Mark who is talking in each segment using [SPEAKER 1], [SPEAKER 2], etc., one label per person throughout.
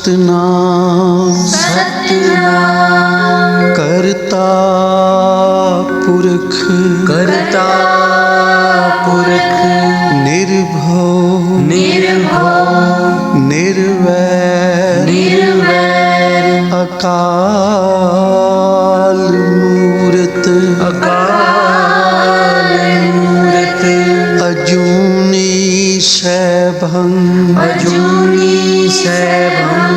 [SPEAKER 1] सतनाम
[SPEAKER 2] सतनाम
[SPEAKER 1] करता पुरख
[SPEAKER 2] करता पुरख
[SPEAKER 1] निर्भव
[SPEAKER 2] निर्भव
[SPEAKER 1] निर्वैर
[SPEAKER 2] निर्वैर
[SPEAKER 1] अकाल मूरत
[SPEAKER 2] अकाल मूरत
[SPEAKER 1] अजूनी सैभं
[SPEAKER 2] अजूनी सैभं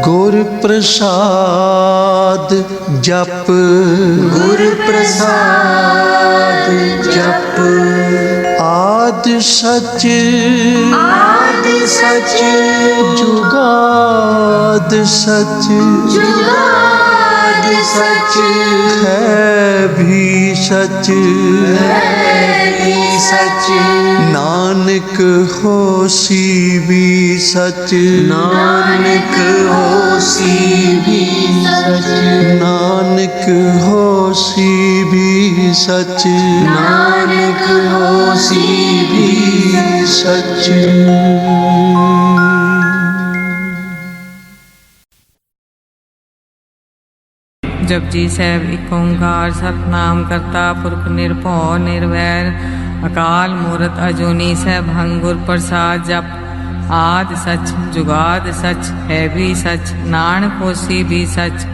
[SPEAKER 1] गुर प्रसाद जप
[SPEAKER 2] गुर प्रसाद जप
[SPEAKER 1] आद सच
[SPEAKER 2] आद सच
[SPEAKER 1] जुगाद सच
[SPEAKER 2] जुगाद सच
[SPEAKER 1] है भी सच
[SPEAKER 2] सच
[SPEAKER 1] नानक होसी भी सच
[SPEAKER 2] नानक होसी भी सच
[SPEAKER 1] नानक होसी भी सच
[SPEAKER 2] नानक होसी भी
[SPEAKER 1] सच।
[SPEAKER 3] जपजी साहिब एक ओंकार सतनाम करता पुरख निरभौ निर्वैर अकाल मूरत अजूनी सैभं गुर प्रसाद जप आद सच जुगाद सच है भी सच नानक होसी भी सच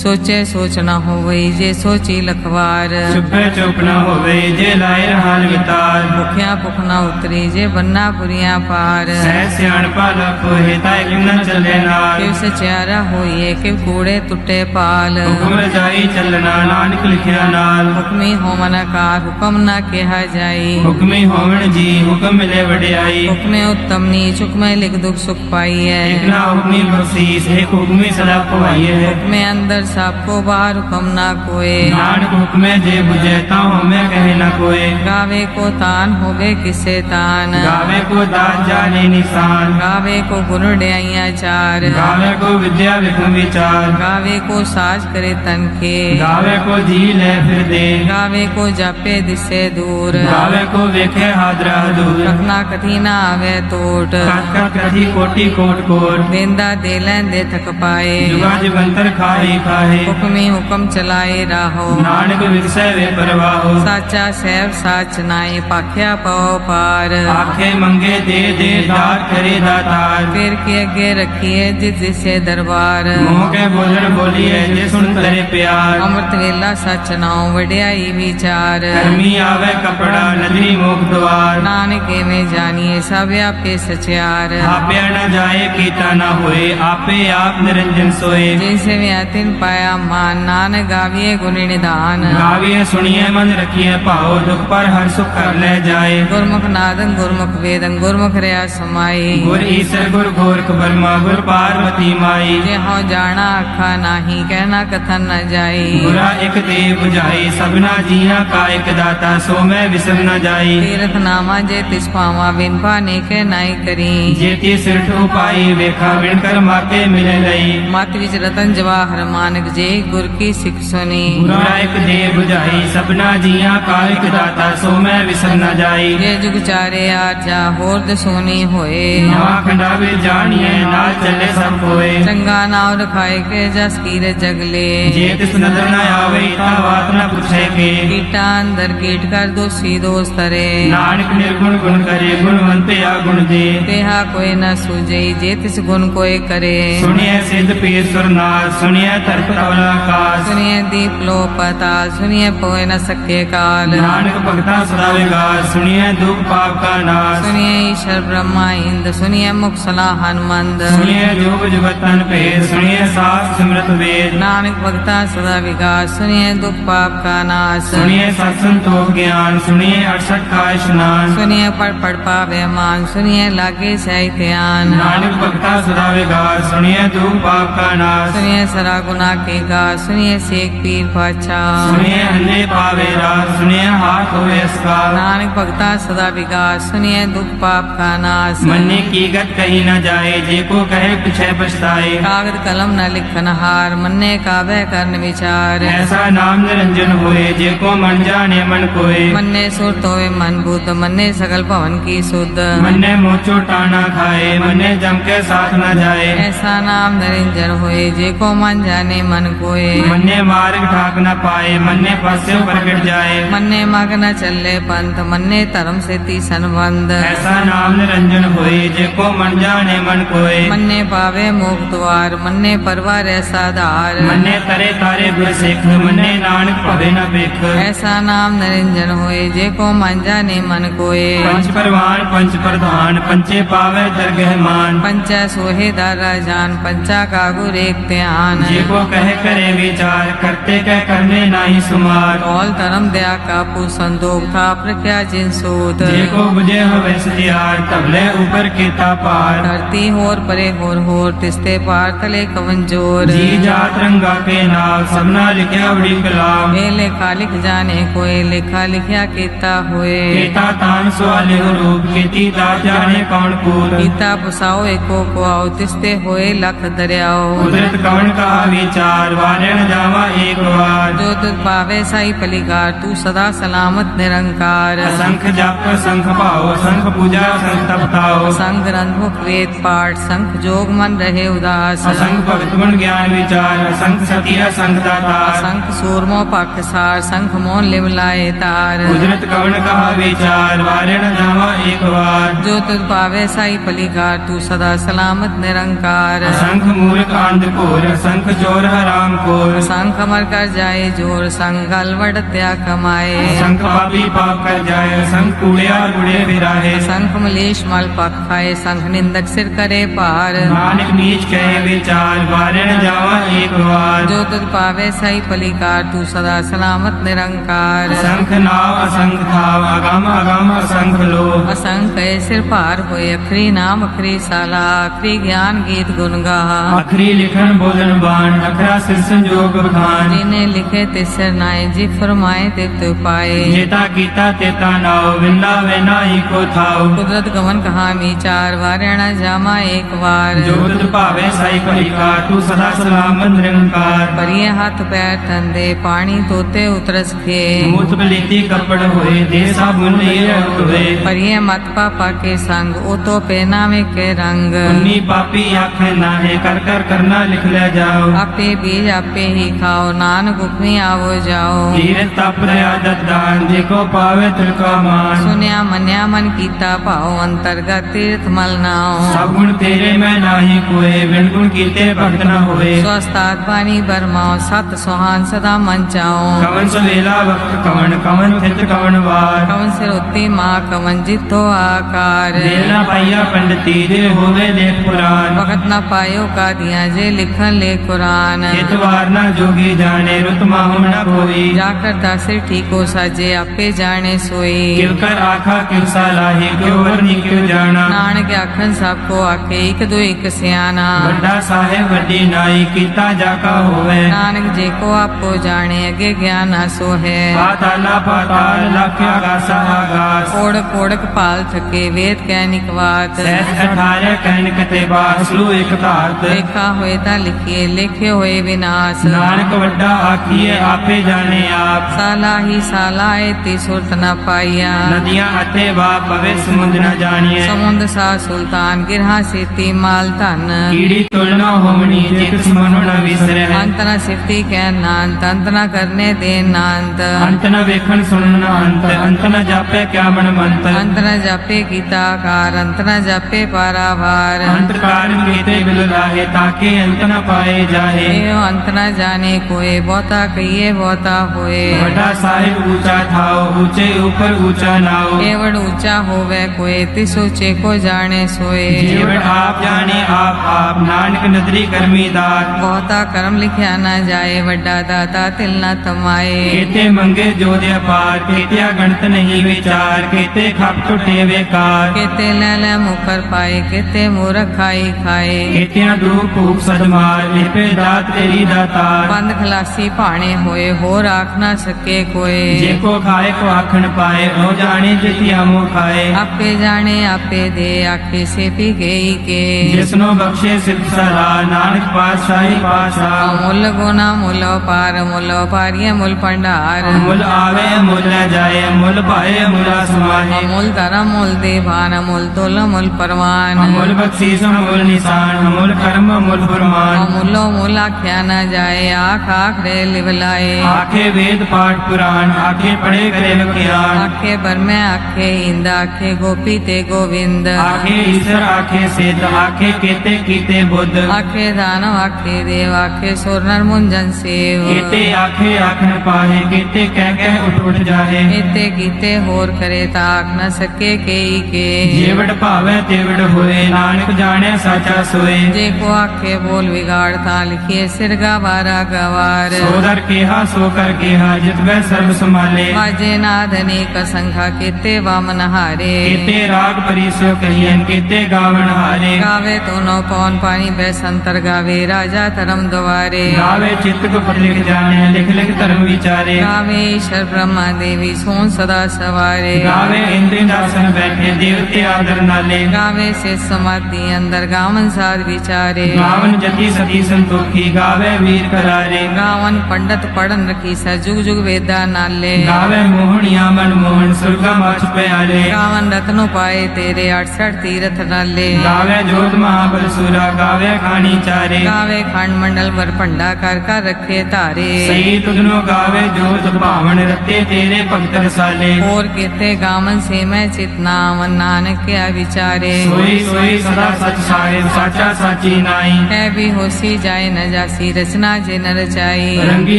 [SPEAKER 3] सोचे सोच न होवई जे सोची लखवार
[SPEAKER 4] चुपे चुप न होवे जे लाए हाल वितार
[SPEAKER 3] भुखिया भुख न उतरी जे बन्ना बुरिया पार
[SPEAKER 4] सह सियाणपा लख हेता एक न चले नाल
[SPEAKER 3] किव सचियारा होइए किव कूड़े टुटे पाल
[SPEAKER 4] हुक्म रजाई चलना नानक लिखिया नाल
[SPEAKER 3] हुक्मी होमन कार हुक्म न केहा जाई
[SPEAKER 4] हुक्मी होवण जी हुक्म मिले वडियाई
[SPEAKER 3] हुक्मे उत्तम नीच हुक्मे लिख दुख सुख पाई है
[SPEAKER 4] एक ना हुक्मी बख्शीस एक हुक्मी सदा पवाई है
[SPEAKER 3] हुक्मे अंदर सबको बाहर हुक्म ना कोय
[SPEAKER 4] नानक हुक्मे जे बुझे ताऊ हमें कहे न कोय
[SPEAKER 3] गावे को तान होवे किसे तान
[SPEAKER 4] गावे को दान जाने निशान
[SPEAKER 3] गावे को गुण ड्याइया चार
[SPEAKER 4] गावे को विद्या विक्रम विचार
[SPEAKER 3] गावे को साज करे तन के
[SPEAKER 4] गावे को झील है फिर दे
[SPEAKER 3] गावे को जापे दिसे दूर
[SPEAKER 4] गावे को वेखे हादरा दूर
[SPEAKER 3] रखना कथी ना आवे टोट
[SPEAKER 4] काका कथी कोटि कोट कोट
[SPEAKER 3] बेंदा दे लेंदे थक पाए
[SPEAKER 4] जुगा जुगंतर खाही खाहे
[SPEAKER 3] हुक्मी हुक्म चलाए राहो
[SPEAKER 4] नानक विरसै वे परवाहो
[SPEAKER 3] साचा सैब साच नाई पाख्या पाओ पार
[SPEAKER 4] आखे मंगे दे दे दात करे दातार
[SPEAKER 3] फिर के अगे रखिए जिस जिसे दरबार
[SPEAKER 4] मोह के बोलण बोलिए जे सुन करे प्यार
[SPEAKER 3] अमृत वेला सच नाओ वड्याई विचार
[SPEAKER 4] धर्मी आवे कपड़ा नदरी मोख द्वार
[SPEAKER 3] नानक में जानिए सब आपे सचियार
[SPEAKER 4] आपे न जाए कीता न होए आपे आप निरंजन सोए
[SPEAKER 3] जैसे व्यातिन पाया मान नानक गाविए गुण निधान
[SPEAKER 4] गाविए सुनिए मन रखिए पाओ दुख पर हर सुख कर ले जाए
[SPEAKER 3] गुरमुख नादन गुरमुख वेदन गुरमुख रया समाई
[SPEAKER 4] गुर ईसर गुर गोरख ब्रह्मा गुर पार्वती माई
[SPEAKER 3] जे हो जाना अखा नाही कहना कथन न जाई
[SPEAKER 4] बुरा एक दे बुझाई सबना जिया का एक दाता सो मैं विसर न जाई
[SPEAKER 3] तीर्थ नामा जे तिस पावा बिन पाने के नाई करी
[SPEAKER 4] जेती सिर पाई वेखा बिन कर माके मिले लई
[SPEAKER 3] मत विच रतन जवाहर मानक जे गुर की सिख सुनी
[SPEAKER 4] बुरा एक दे बुझाई सबना जिया का एक दाता सो मैं विसर न जाई
[SPEAKER 3] जे जुग चारे आजा होर सोनी होए
[SPEAKER 4] नवा खंडावे जानिए नाल चले सब कोए
[SPEAKER 3] चंगा नाव रखाए के जस कीर जगले
[SPEAKER 4] जे तिस नजर न आवे ता बात न पूछे के
[SPEAKER 3] कीटा अंदर कीट कर दोषी दोष तरे
[SPEAKER 4] नानक निर्गुण गुण करे गुणवंत या गुण दे
[SPEAKER 3] तेहा कोई न सूझई जे तिस गुण कोई करे
[SPEAKER 4] सुनिए सिद्ध पीर नाथ सुनिए तर्क तवला कास
[SPEAKER 3] सुनिए दीप लो पताल सुनिए पोए न सके काल
[SPEAKER 4] नानक भक्ता सदा विकास सुनिए दुख पाप का नाश
[SPEAKER 3] सुनिए ईश्वर ब्रह्मा इंद सुनिए मुख सलाह हनुमंद
[SPEAKER 4] सुनिए जोग जुगतन भेद सुनिए सास सिमरत वेद
[SPEAKER 3] नानक भक्ता सदा विकास सुनिए दुख पाप का नाश
[SPEAKER 4] सुनिए सत्संतोष ज्ञान सुनिए 68 का स्नान
[SPEAKER 3] सुनिए पढ़ पावे मान सुनिए लागे सही ध्यान
[SPEAKER 4] नानक भक्ता सदा विकास सुनिए दुख पाप का नाश
[SPEAKER 3] सुनिए सरा गुना के गा सुनिए सेक पीर पाछा
[SPEAKER 4] सुनिए अंधे पावे रास सुनिए हाथ होवे इसका
[SPEAKER 3] नानक भगता सदा विकास सुनिए दुख पाप का नाश
[SPEAKER 4] मन्ने की गत कही न जाए जे को कहे पिछे पछताए
[SPEAKER 3] कागद कलम न लिखन हार मन्ने काबे करन विचार
[SPEAKER 4] ऐसा नाम निरंजन होए जे को मन जाने मन कोय
[SPEAKER 3] मन्ने सुरत होवे मन बुद्ध मन्ने सकल भवन की शुद्ध
[SPEAKER 4] मन्ने मोचो टाना खाए मन्ने जम के साथ न जाए
[SPEAKER 3] ऐसा नाम निरंजन होए जे को मन जाने मन कोय
[SPEAKER 4] मन्ने मार्ग ठाक न पाए मन्ने फसे प्रकट जाए
[SPEAKER 3] मन्ने मग न चले पंथ मन्ने धर्म से ती संबंध
[SPEAKER 4] ऐसा नाम निरंजन होए जे को मन जाने मन कोय
[SPEAKER 3] मन्ने पावे मोक्ष द्वार मन्ने परवार ऐसा धार
[SPEAKER 4] मन्ने तरे तारे गुर सिख मन्ने नानक भवे न बिख
[SPEAKER 3] ऐसा नाम निरंजन होए जे को मन जाने मन कोय
[SPEAKER 4] पंच परवान पंच प्रधान पंचे पावे दरगह मान
[SPEAKER 3] पंचा सोहे दारा जान पंचा का गुर एक ध्यान
[SPEAKER 4] जे को कहे करे विचार करते कह करने नाही सुमार
[SPEAKER 3] कौल धर्म दया का पु संदोख था प्रख्या जिन सूत
[SPEAKER 4] जे को बुझे होवे सतियार तबले ऊपर केता पार
[SPEAKER 3] धरती होर परे होर तिस्ते पार तले कवन जोर
[SPEAKER 4] जी जात रंगा के नाम सबना लिखया बड़ी कलाम
[SPEAKER 3] ये लेखा लिख जाने कोई लेखा लिखया केता हुए
[SPEAKER 4] केता तान सवाले रूप केती ता जाने कौन कूद
[SPEAKER 3] गीता पुसाओ एको को आओ तिस्ते होए लख दरियाओ
[SPEAKER 4] कुदरत कौन का विचार वारे न जावा एक बार
[SPEAKER 3] जो तुझ पावे साई पलिकार तू सदा सलामत निरंकार
[SPEAKER 4] असंख जप संख पाओ संख पूजा संख तपताओ
[SPEAKER 3] संग ग्रंथ मुख वेद पाठ संख जोग मन रहे उदास
[SPEAKER 4] असंख भक्त गुण ज्ञान विचार असंख सती असंख दाता
[SPEAKER 3] संख सूरमो पख सार संख मोन लिवलाए तार
[SPEAKER 4] कुदरत कौन का विचार वारे न जावा एक बार
[SPEAKER 3] जो तुझ पावे साई पलिकार तू सदा सलामत निरंकार
[SPEAKER 4] असंख मूर्ख अंध कोर असंख चोर हराम कोर
[SPEAKER 3] संख अमर कर जाए जोर संग गलवड़ त्या कमाए
[SPEAKER 4] असंख पापी पाप कर जाए असंख कूड़िया गुड़े फिराहे
[SPEAKER 3] संख मलेश मल पक खाए संख निंदक सिर करे पार
[SPEAKER 4] नानक नीच कहे विचार वारे न जावा एक बार
[SPEAKER 3] जो तुझ पावे साई पलिकार तू सदा सलामत निरंकार
[SPEAKER 4] असंख नाव असंख थाव अगम अगम असंख लो
[SPEAKER 3] असंख है सिर पार होए अखरी नाम अखरी साला अखरी ज्ञान गीत गुण गाहा
[SPEAKER 4] अखरी लिखन बोलन बाण अखरा सिर संजोग बखान
[SPEAKER 3] जिन्हें लिखे तिसर नाय जी फरमाए तित पाए
[SPEAKER 4] जेता कीता तेता नाव विंदा वे नाई को थाव
[SPEAKER 3] कुदरत गमन कहा विचार वारणा जामा एक बार
[SPEAKER 4] जो तुझ भावे साई पलिकार तू सदा सलामत निरंकार
[SPEAKER 3] परिये हाथ पैर ठंडे पानी तोते उतरस खे
[SPEAKER 4] मूत बलीती कपड़ होए दे साबुन ये हुए
[SPEAKER 3] परिये मत पापा के संग ओ तो पहनावे के रंग
[SPEAKER 4] उन्नी पापी आखे नाहे कर कर करना लिख ले जाओ
[SPEAKER 3] आपे बीज आपे ही खाओ नानक उपमी आवो जाओ
[SPEAKER 4] धीरे तप दया दान देखो पावे तिलका मान
[SPEAKER 3] सुनिया मन्या मन कीता पाओ अंतर्गत तीर्थ मल नाओ
[SPEAKER 4] सब गुण तेरे में नाही कोए बिन गुण कीते भक्त न होए
[SPEAKER 3] स्वस्थात बानी बरमाओ सत सुहान सदा मन चाओ
[SPEAKER 4] कवन सवेला वक्त कवन कवन थित कवन वार
[SPEAKER 3] कवन सिर उत्ती माँ कवन जितो आकार
[SPEAKER 4] देर न पाइया पंडिती जे होवे लेख पुराण
[SPEAKER 3] वक्त न पायो का दिया जे लिखन ले कुरान
[SPEAKER 4] हितवार न जोगी जाने रुत माहुम न कोई
[SPEAKER 3] जाकर दासिर ठीको साजे आपे जाने सोई
[SPEAKER 4] किव कर आखा किव सालाही क्यों वरनी क्यों जाना
[SPEAKER 3] नानक आखन सबको आखे एक दो एक सियाना
[SPEAKER 4] वड्डा साहेब वड्डी नाई कीता जाका होवे
[SPEAKER 3] नानक जे को आपको जाने अगे ज्ञान आसो है
[SPEAKER 4] पाताला पाताल लख्य आगासा आगास
[SPEAKER 3] ओड़क ओड़क पाल थके वेद कैनिक वात
[SPEAKER 4] सहस 18 कहन कते बासलू एक धारत
[SPEAKER 3] लेखा होए ता लिखिए लिखे होए विनाश
[SPEAKER 4] नानक वड्डा आखिए आपे जाने आप
[SPEAKER 3] साला ही साला ती सुरत न पाइया
[SPEAKER 4] नदियां अते बाप भवे समुद्र न जानिए
[SPEAKER 3] समुद्र सा सुल्तान गिरहा सीती माल धन
[SPEAKER 4] कीड़ी तुलना होमनी जित सुमन न विसरे
[SPEAKER 3] अंत न सिफती कै नांत अंत न करने दे नांत
[SPEAKER 4] अंत न वेखन सुनन अंत न जापे क्या मन मंत
[SPEAKER 3] अंत न जापे गीता कार अंत न जापे पारावार
[SPEAKER 4] अंत कारण कीते बिल लाहे ताके अंत न पाए जाहे
[SPEAKER 3] एवं अंत न जाने कोई बहुता कहिए बहुता होए
[SPEAKER 4] बड़ा साहिब ऊंचा थाओ ऊंचे ऊपर ऊंचा नाओ
[SPEAKER 3] केवड़ ऊंचा होवे कोई तिस ऊंचे को जाने सोए
[SPEAKER 4] जीवन आप जाने आप नानक नदरी कर्मी दात
[SPEAKER 3] बहुता कर्म लिखया न जाए वड्डा दाता तिल न तमाए
[SPEAKER 4] केते मंगे जो दे पार केतिया गणत नहीं विचार केते खप टुटे बेकार
[SPEAKER 3] केते ले ले मुकर पाए केते मूर्ख खाई खाए
[SPEAKER 4] केतिया दूर फूक सदमार लिपे ਵੇ ਦਾਤ ਤੇਰੀ ਦਾਤਾਰ
[SPEAKER 3] ਬੰਦ ਖਲਾਸੀ ਭਾਣੇ ਹੋਏ ਹੋਰ ਆਖ ਨਾ ਸਕੇ ਕੋਏ
[SPEAKER 4] ਜੇ ਕੋ ਖਾਏ ਕੋ ਆਖਣ ਪਾਏ ਉਹ ਜਾਣੇ ਜਿਤਿਆ ਮੋ ਖਾਏ
[SPEAKER 3] ਆਪੇ ਜਾਣੇ ਆਪੇ ਦੇ ਆਖੇ ਸੇ ਪੀ ਗਈ ਕੇ
[SPEAKER 4] ਜਿਸਨੋ ਬਖਸ਼ੇ ਸਿਫਤ ਸਲਾਹ ਨਾਨਕ ਪਾਤਸ਼ਾਹੀ ਪਾਤਸ਼ਾਹ
[SPEAKER 3] ਮੁੱਲ ਗੁਣਾ ਮੁੱਲ ਪਾਰ ਮੁੱਲ ਪਾਰੀਏ ਮੁੱਲ ਭੰਡਾਰ
[SPEAKER 4] ਮੁੱਲ ਆਵੇ ਮੁੱਲ ਲੈ ਜਾਏ ਮੁੱਲ ਭਾਏ ਮੁੱਲਾ ਸਮਾਹੇ
[SPEAKER 3] ਅਮੁੱਲ ਧਰਮ ਮੁੱਲ ਦੇਵਾਨ ਅਮੁੱਲ ਤੁਲ ਮੁੱਲ ਪਰਵਾਨ
[SPEAKER 4] ਅਮੁੱਲ ਬਖਸ਼ੀਸ ਅਮੁੱਲ ਨਿਸ਼ਾਨ ਅਮੁੱਲ ਕਰਮ ਅਮੁੱਲ ਫਰਮਾਨ
[SPEAKER 3] ਅਮੁੱਲੋ ਮੁੱਲ ਆਖਿਆ ਨਾ ਜਾਏ ਆਖ ਆਖ ਰੇ ਲਿਵਲਾਏ
[SPEAKER 4] ਆਖੇ ਵੇਦ ਪਾਠ ਪੁਰਾਣ ਆਖੇ ਪੜੇ ਕਰੇ ਵਿਗਿਆਨ
[SPEAKER 3] ਆਖੇ ਬਰਮੈ ਆਖੇ ਇੰਦਾ ਆਖੇ ਗੋਪੀ ਤੇ ਗੋਵਿੰਦ
[SPEAKER 4] ਆਖੇ ਈਸ਼ਰ ਆਖੇ ਸਿੱਧ ਆਖੇ ਕੀਤੇ ਕੀਤੇ ਬੁੱਧ
[SPEAKER 3] ਆਖੇ ਦਾਨਵ ਆਖੇ ਦੇਵ ਆਖੇ ਸੁਰ ਨਰ ਮੁੰਜਨ ਸੇਵ
[SPEAKER 4] ਕੀਤੇ ਆਖੇ ਆਖਣ ਪਾਹੇ ਕੀਤੇ ਕਹਿ ਕਹਿ ਉੱਠ ਜਾਹੇ
[SPEAKER 3] ਕੀਤੇ ਕੀਤੇ ਹੋਰ ਕਰੇ ਤਾਂ ਆਖ ਨਾ ਸਕੇ ਕੇਈ ਕੇ
[SPEAKER 4] ਜੀਵੜ ਭਾਵੇ ਤੇਵੜ ਹੋਏ ਨਾਨਕ ਜਾਣਿਆ ਸਾਚਾ ਸੋਏ
[SPEAKER 3] ਜੇ ਕੋ ਆਖੇ ਬੋਲ ਵਿਗਾੜ ਤਾਂ ਲਿਖੀਏ ਸਿਰਗਾ ਵਾਰਾ ਗਵਾਰ
[SPEAKER 4] ਸੋ ਦਰ ਕਿਹਾ ਸੋ ਕਰ ਕਿਹਾ ਜਿਤਵੈ ਸਰਬ ਸੰਭਾਲੇ
[SPEAKER 3] ਵਾਜੇ ਨਾਦ ਅਨੇਕ ਸੰਖਾ ਕੀਤੇ ਵਾਮਨ ਹਾਰੇ
[SPEAKER 4] ਕੀਤੇ ਰਾਗ ਪਰਿਸੋ ਕਹੀਐਨ ਕੀਤੇ ਗਾਵਣ ਹਾਰੇ
[SPEAKER 3] ਗਾਵੇ ਤੋਨੋ ਪੌਨ ਪਾਣੀ ਬੈਸੰਤਰ ਗਾਵੇ ਰਾਜਾ ਧਰਮ ਦੁਆਰੇ
[SPEAKER 4] ਗਾਵੇ ਚਿੱਤ ਗੁਪਤ ਲਿਖ ਜਾਣੈ ਲਿਖ ਲਿਖ ਧਰਮ ਵਿਚਾਰੇ
[SPEAKER 3] ਗਾਵੇ ਈਸ਼ਰ ਬ੍ਰਹਮਾ ਦੇਵੀ ਸੋਨ ਸਦਾ ਸਵਾਰੇ
[SPEAKER 4] ਗਾਵੇ ਇੰਦਰੀ ਦਾਸਨ ਬੈਠੇ ਦੇਵਤੇ ਆਦਰ ਨਾਲੇ
[SPEAKER 3] ਗਾਵੇ ਸੇ ਸਮਾਧੀ ਅੰਦਰ ਗਾਵਨ ਸਾਧ ਵਿਚਾਰੇ
[SPEAKER 4] ਗਾਵਨ ਜਤੀ ਸਤੀ ਸੰਤੋਖੀ ਗਾਵੇ ਵੀਰ ਕਰਾਰੇ
[SPEAKER 3] ਗਾਵਨ ਪੰਡਤ ਪੜਨ ਰਖੀ ਸਾ ਜੁਗ ਜੁਗ ਵੇਦਾ ਨਾਲੇ
[SPEAKER 4] ਗਾਵੇ ਮੋਹਣੀਆਂ ਮਨ ਮੋਹਨ ਸੁਰਗਾ ਮਛ ਪਿਆਲੇ
[SPEAKER 3] ਗਾਵਨ ਰਤਨੋ ਪਾਏ ਤੇਰੇ 68 ਤੀਰਥ ਨਾਲੇ
[SPEAKER 4] ਗਾਵੇ ਜੋਤ ਮਹਾਬਲ ਸੂਰਾ ਗਾਵੇ ਖਾਣੀ ਚਾਰੇ
[SPEAKER 3] ਗਾਵੇ ਖੰਡ ਮੰਡਲ ਵਰ ਭੰਡਾ ਕਰ ਕਰ ਰੱਖੇ ਧਾਰੇ
[SPEAKER 4] ਸਹੀ ਤੁਧਨੋ ਗਾਵੇ ਜੋਤ ਭਾਵਨ ਰਤੇ ਤੇਰੇ ਭਗਤ ਰਸਾਲੇ
[SPEAKER 3] ਹੋਰ ਕੀਤੇ ਗਾਵਨ ਸੇ ਮੈਂ ਚਿਤਨਾਵਨ ਨਾਨਕ ਕਿਆ ਵਿਚਾਰੇ
[SPEAKER 4] ਸੋਈ ਸੋਈ ਸਦਾ ਸਚ ਸਾਹਿਬ ਸਾਚਾ ਸਾਚੀ ਨਾਈ
[SPEAKER 3] ਹੈ ਵੀ ਹੋਸੀ ਜਾਏ ਨ ਜਾਸੀ ਰਚਨਾ ਜੇ ਨ ਰਚਾਈ
[SPEAKER 4] ਰੰਗੀ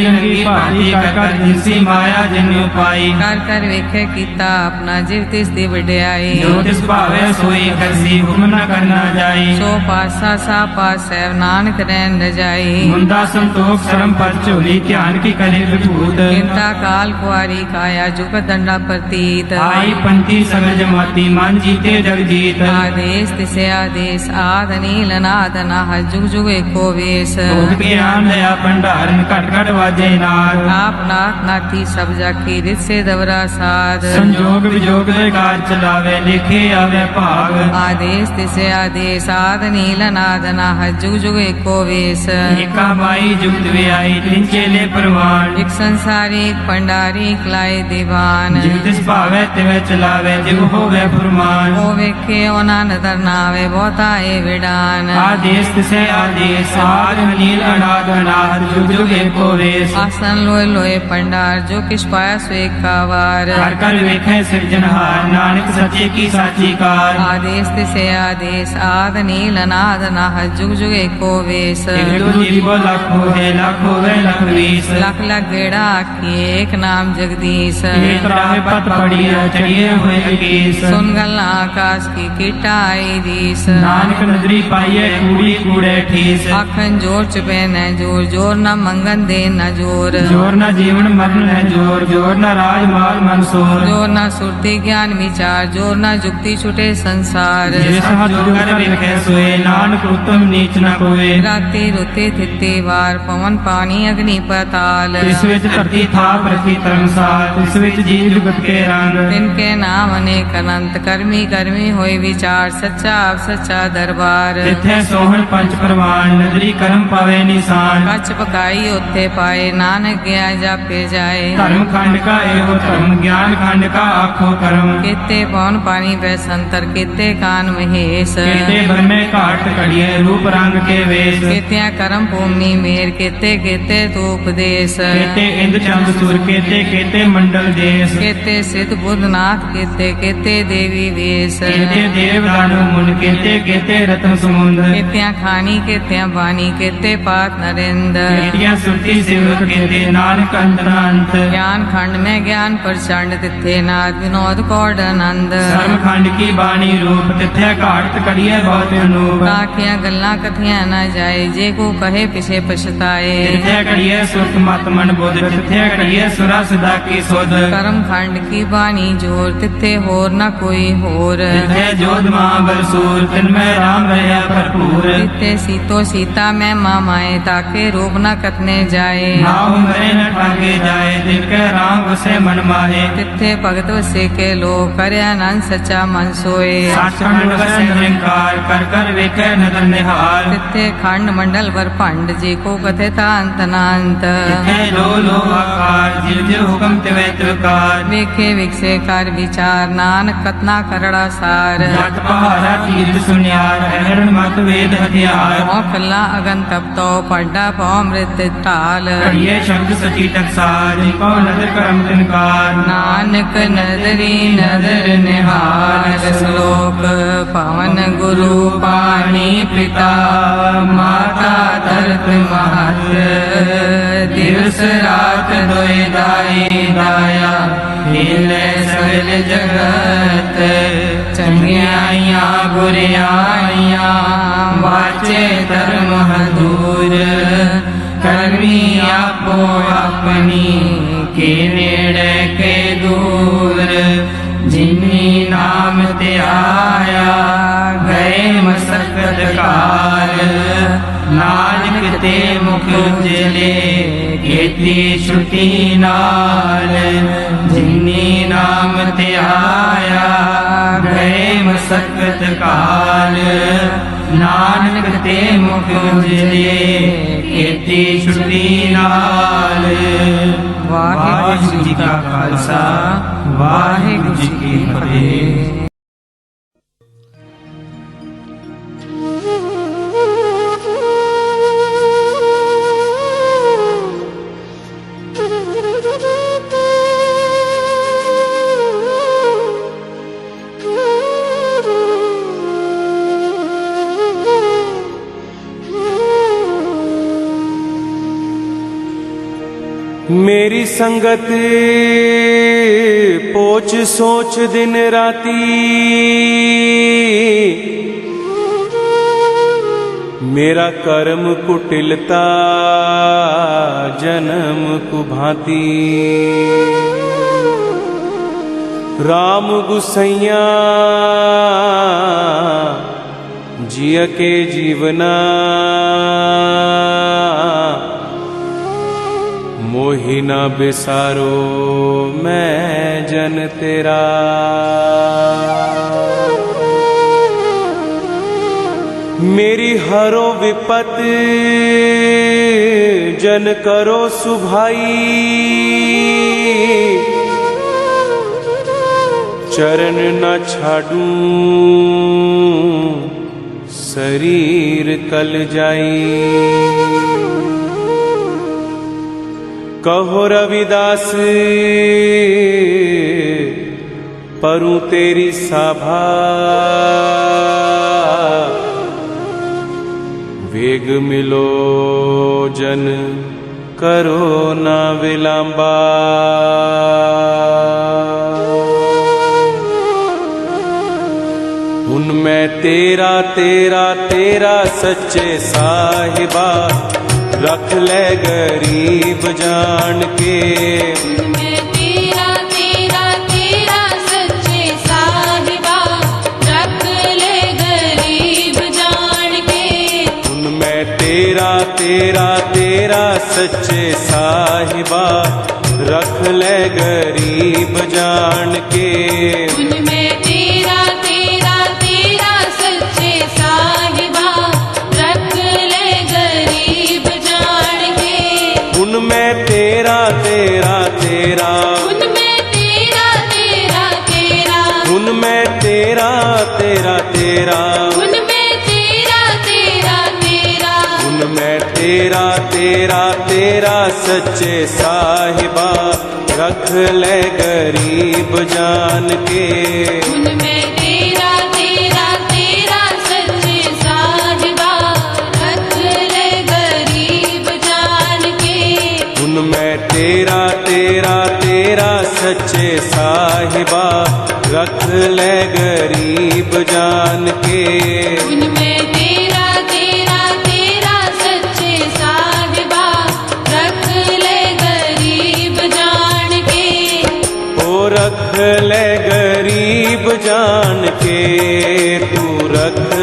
[SPEAKER 4] ਰੰਗੀ ਭਾਤੀ ਕਰ ਕਰ ਜਿਸੀ ਮਾਇਆ ਜਿਨਿ ਉਪਾਈ
[SPEAKER 3] ਕਰ ਕਰ ਵੇਖੇ ਕੀਤਾ ਆਪਣਾ ਜਿਵ ਤਿਸ ਦੀ ਵਡਿਆਈ
[SPEAKER 4] ਜੋ ਤਿਸ ਭਾਵੇ ਸੋਈ ਕਰਸੀ ਹੁਕਮ ਨ ਕਰਨਾ ਜਾਈ
[SPEAKER 3] ਸੋ ਪਾਸਾ ਸਾ ਪਾਸੈ ਨਾਨਕ ਰਹਿਣ ਰਜਾਈ
[SPEAKER 4] ਮੁੰਦਾ ਸੰਤੋਖ ਸ਼ਰਮ ਪਰ ਝੋਲੀ ਧਿਆਨ ਕੀ ਕਰੇ ਵਿਭੂਤ
[SPEAKER 3] ਕਿੰਤਾ ਕਾਲ ਕੁਆਰੀ ਕਾਇਆ ਜੁਗ ਦੰਡਾ ਪ੍ਰਤੀਤ
[SPEAKER 4] ਆਈ ਪੰਤੀ ਸਗਲ ਜਮਾਤੀ ਮਨ ਜੀਤੇ ਜਗ ਜੀਤ
[SPEAKER 3] ਆਦੇਸ ਤਿਸੇ ਆਦੇਸ ਆਦ ਨੀਲ ਨਾਦ ਨਾਹ ਜੁਗ ਜੁਗ ਏਕੋ ਵੇਸ
[SPEAKER 4] ਭੋਗ ਗਿਆਨ ਲਿਆ ਭੰਡਾਰਨ ਘਟ ਘਟ ਵਾਜੇ ਨਾਦ
[SPEAKER 3] ਆਪ ਨਾਥ ਨਾਥੀ ਸਭ ਜਾਕੀ ਰਿਤ ਸੇ ਦਵਰਾ ਸਾਧ
[SPEAKER 4] ਸੰਜੋਗ ਵਿਜੋਗ ਦੇ ਕਾਰ ਚਲਾਵੇ ਲਿਖੇ ਆਵੇ ਭਾਗ
[SPEAKER 3] ਆਦੇਸ ਤਿਸੇ ਆਦੇਸ ਆਦ ਨੀਲ ਨਾਦ ਨਾਹ ਜੁਗ ਜੁਗ ਏਕੋ ਵੇਸ
[SPEAKER 4] ਏਕਾ ਬਾਈ ਜੁਗਤ ਵਿਆਈ ਤਿਨ ਚੇਲੇ ਪ੍ਰਵਾਨ
[SPEAKER 3] ਇਕ ਸੰਸਾਰੀ ਇਕ ਭੰਡਾਰੀ ਇਕ ਲਾਏ ਦੀਵਾਨ
[SPEAKER 4] ਜਿਵ ਤਿਸ ਭਾਵੇ ਤਿਵੇਂ ਚਲਾਵੇ ਜਿਵ ਹੋਵੇ ਫੁਰਮਾਨ
[SPEAKER 3] ਉਹ ਵੇਖੇ ਉਹਨਾਂ ਨਦਰ ਨਾਵੇ ਬਹੁਤਾ ਏ ਵਿਡਾਨ
[SPEAKER 4] ਆਦੇਸ ਤਿਸੇ ਆਦੇਸ ਆਦ ਨੀਲ ਅਨਾਦ ਅਨਾਦ ਜੁਗ ਜੁਗ ਏਕੋ ਵੇਸ
[SPEAKER 3] ਆਸਨ ਲੋਏ ਲੋਏ ਭੰਡਾਰ ਜੋ ਕਿਛ ਪਾਇਆ ਸੋ ਏਕਾ ਵਾਰ
[SPEAKER 4] ਕਰ ਕਰ ਵੇਖੇ ਸਿਰਜਣਹਾਰ ਨਾਨਕ ਸੱਚੇ ਕੀ ਸਾਚੀ ਕਾਰ
[SPEAKER 3] ਆਦੇਸ ਤਿਸੇ ਆਦੇਸ ਆਦ ਨੀਲ ਅਨਾਦ ਨਾਹ ਜੁਗ ਜੁਗ ਏਕੋ ਵੇਸ
[SPEAKER 4] ਇਕ ਦੂ ਜੀਵੋ ਲੱਖ ਹੋਏ ਲੱਖ ਹੋਵੇ ਲੱਖ ਵੀਸ
[SPEAKER 3] ਲਖ ਲਖ ਗੇੜਾ ਆਖੀ ਏਕ ਨਾਮ ਜਗਦੀਸ਼
[SPEAKER 4] ਏਕ ਰਾਹੇ ਪਤ ਪੜੀਐ ਚੜੀਏ ਹੋਏ ਕੇਸ
[SPEAKER 3] ਸੁਨ ਗੱਲਾਂ ਆਕਾਸ਼ ਕੀ ਕੀਟਾ ਆਈ ਦੀਸ
[SPEAKER 4] ਨਾਨਕ ਨਦਰੀ ਪਾਈਏ ਕੂੜੀ ਕੂੜੇ ਠੀਸ
[SPEAKER 3] ਆਖਣ ਜੋਰ ਚੁਪੇ ਨ ਜੋਰ ਜੋਰ ਨਾ ਮੰਗਨ ਦੇ ਨ ਜੋਰ
[SPEAKER 4] ਜੋਰ ਨਾ ਜੀਵਨ ਮਰਨ ਹੈ ਜੋਰ ਜੋਰ ਨਾ ਰਾਜ ਮਾਲ ਮਨਸੂਰ
[SPEAKER 3] ਜੋਰ ਨਾ ਸੁਰਤੀ ਗਿਆਨ ਵਿਚਾਰ ਜੋਰ ਨਾ ਜੁਗਤੀ ਛੁਟੇ ਸੰਸਾਰ
[SPEAKER 4] ਜਿਸ ਹੱਥ ਜੋਗਰ ਵੇਖੇ ਸੋਏ ਨਾਨਕ ਉਤਮ ਨੀਚ ਨਾ ਕੋਏ
[SPEAKER 3] ਰਾਤੀ ਰੁਤੇ ਥਿੱਤੇ ਵਾਰ ਪਵਨ ਪਾਣੀ ਅਗਨੀ ਪਤਾਲ
[SPEAKER 4] ਇਸ ਵਿੱਚ ਧਰਤੀ ਥਾਪ ਰੱਖੀ ਧਰਮਸਾਲ ਇਸ ਵਿੱਚ ਜੀਵ ਜੁਗਤ ਕੇ ਰੰਗ
[SPEAKER 3] ਤਿਨ ਕੇ ਨਾਮ ਅਨੇਕ ਅਨੰਤ ਕਰਮੀ ਕਰਮੀ ਹੋਏ ਵਿਚਾਰ ਸੱਚਾ ਆਪ ਸੱਚਾ ਦਰਬਾਰ
[SPEAKER 4] ਇੱਥੇ ਸੋਹਣ ਪੰਚ ਪ੍ਰਵਾਨ ਨਦਰੀ ਕਰਮ ਪਾਵੇ ਨਿਸ਼ਾਨ
[SPEAKER 3] ਕੱਚ ਪਕਾਈ ਉੱਥੇ ਪਾਏ ਨਾਨਕ ਗਿਆ ਜਾਪੇ ਜਾਏ
[SPEAKER 4] ਧਰਮ ਖੰਡ ਕਾ ਇਹੋ ਧਰਮ ਗਿਆਨ ਖੰਡ ਕਾ ਆਖੋ ਕਰਮ
[SPEAKER 3] ਕੀਤੇ ਪੌਣ ਪਾਣੀ ਬੈਸੰਤਰ ਕੀਤੇ ਕਾਨ ਮਹੇਸ਼
[SPEAKER 4] ਕੀਤੇ ਬਰਮੇ ਘਾਟ ਕੜੀਏ ਰੂਪ ਰੰਗ ਕੇ ਵੇਸ
[SPEAKER 3] ਕੀਤਿਆਂ ਕਰਮ ਭੂਮੀ ਮੇਰ ਕੀਤੇ ਕੀਤੇ ਤੂੰ ਉਪਦੇਸ਼
[SPEAKER 4] ਕੀਤੇ ਇੰਦ ਚੰਦ ਸੂਰ ਕੀਤੇ ਮੰਡਲ ਦੇਸ
[SPEAKER 3] ਕੀਤੇ ਸਿਧ ਬੁੱਧ ਨਾਥ ਕੀਤੇ ਕੀਤੇ ਦੇਵੀ ਵੇਸ
[SPEAKER 4] ਕੀਤੇ ਦੇਵ ਦਾਨਵ ਮੁਨ ਕੀਤੇ ਰਤਨ ਸਮੁੰਦ
[SPEAKER 3] ਕੀਤਿਆਂ ਖਾਣੀ ਕੀਤਿਆਂ ਬਾਣੀ ਕੀਤੇ ਪਾਤ ਨਰਿੰਦ
[SPEAKER 4] ਕੀਤੀਆਂ ਸੁਰਤੀ ਸਿਵਕ ਕੀਤੇ ਨਾਨਕ ਅੰਤਰਾੰਤ
[SPEAKER 3] ਗਿਆਨ ਖੰਡ ਮੈਂ ਗਿਆਨ ਪ੍ਰਚੰਡ ਤਿੱਥੇ ਨਾਦ ਵਿਨੋਦ ਕੌੜ ਆਨੰਦ
[SPEAKER 4] ਸਰਮ ਖੰਡ ਕੀ ਬਾਣੀ ਰੂਪ ਤਿੱਥੇ ਘਾਟ ਕੜੀਏ ਬਹੁਤ ਅਨੂਪ
[SPEAKER 3] ਆਖੀਆਂ ਗੱਲਾਂ ਕਥੀਆਂ ਨਾ ਜਾਏ ਜੇ ਕੋ ਕਹੇ ਪਿਛੇ ਪਛਤਾਏ
[SPEAKER 4] ਤਿੱਥੇ ਕੜੀਏ ਸੁਰਤ ਮਤ ਮਨ ਬੁੱਧ ਤਿੱਥੇ ਕੜੀਏ ਸੁਰਾ ਸਦਾ ਕੀ ਸੁਧ
[SPEAKER 3] ਕਰਮ ਖੰਡ ਕੀ ਬਾਣੀ ਜੋਰ ਤਿੱਥੇ ਹੋਰ ਨਾ ਕੋਈ ਹੋਰ
[SPEAKER 4] ਤਿੱਥੇ ਜੋਧ ਮਹਾਬਲ ਸੂਰ ਤਿਨ ਮੈਂ ਰਾਮ ਰਹਿਆ ਭਰਪੂਰ
[SPEAKER 3] ਤਿੱਥੇ ਸੀਤੋ ਸੀਤਾ ਮੈਂ मामाए ताके रूप न कतने जाए।
[SPEAKER 4] ना उमरे न ठाके जाए तिनके राम उसे मन माहे।
[SPEAKER 3] तिथे भगत वसे के लोग करे आनंद सच्चा मन सोए।
[SPEAKER 4] सचखंड वसे निरंकार कर कर वेखे नदर निहाल।
[SPEAKER 3] तिथे खंड मंडल वर भंड जी को कथिता अंत नांत।
[SPEAKER 4] तिथे लो लो आकार जिव जिव हुक्म तिवे तिवकार।
[SPEAKER 3] वेखे विकसे कर विचार नानक कतना करड़ा सार।
[SPEAKER 4] जट पहाड़ा तीर्थ सुनियार हरण मत वेद हथियार।
[SPEAKER 3] कला अगन तप तो पड्डा पौ मृत टाल।
[SPEAKER 4] कहिए शब्द सची टकसार जिको नदर करम तिनकार।
[SPEAKER 3] नानक नदरी नदर निहार। श्लोक पवन गुरु पानी पिता माता धरत महत। दिवस रात दोय दाई दाया हिले सगल जगत। चंगियाइया बुरियाइया वाचे धर्म दूर। कर्मी आपो अपनी के नेड़े के दूर। जिन्नी नाम ते आया गए मसकत काल। नानक ते मुख उजले खेती छुटी नाल। जिन्नी नाम ते आया गए मसकत काल। नानक ते मुख उजले खेती छुटी नाल। वाहिगुरु जी का खालसा वाहिगुरु जी की फतेह।
[SPEAKER 5] मेरी संगत पोच सोच दिन राती। मेरा कर्म कुटिलता जन्म कुभांति। राम गुसैया जिय के जीवना। मोहि न बिसारो मैं जन तेरा। मेरी हरो विपत जन करो सुभाई। चरण न छाडूं शरीर कल जाई। कहो रविदास परूं तेरी साभा। वेग मिलो जन करो ना विलांबा। उनमें तेरा तेरा तेरा सच्चे साहिबा। रख ले गरीब जान के।
[SPEAKER 2] मैं तेरा तेरा तेरा सच्चे साहिबा। रख ले गरीब जान के।
[SPEAKER 5] उनमें तेरा तेरा तेरा सच्चे साहिबा। रख ले गरीब जान के।
[SPEAKER 2] उनमें तेरा तेरा तेरा सच्चे साहिबा। रख ले गरीब जान के।
[SPEAKER 5] उनमें तेरा तेरा तेरा।
[SPEAKER 2] उनमें तेरा तेरा तेरा।
[SPEAKER 5] उनमें तेरा तेरा तेरा।
[SPEAKER 2] उनमें तेरा तेरा तेरा।
[SPEAKER 5] उनमें तेरा तेरा तेरा सच्चे साहिबा। रख ले गरीब जान के।
[SPEAKER 2] उनमें तेरा तेरा तेरा सच्चे साहिबा। रख ले गरीब जान के।
[SPEAKER 5] उनमें तेरा तेरा तेरा सच्चे साहिबा। रख ले गरीब जान के।
[SPEAKER 2] उनमें तेरा तेरा तेरा सच्चे साहिबा। रख ले गरीब जान के।
[SPEAKER 5] ओ रख ले गरीब जान के। तू रख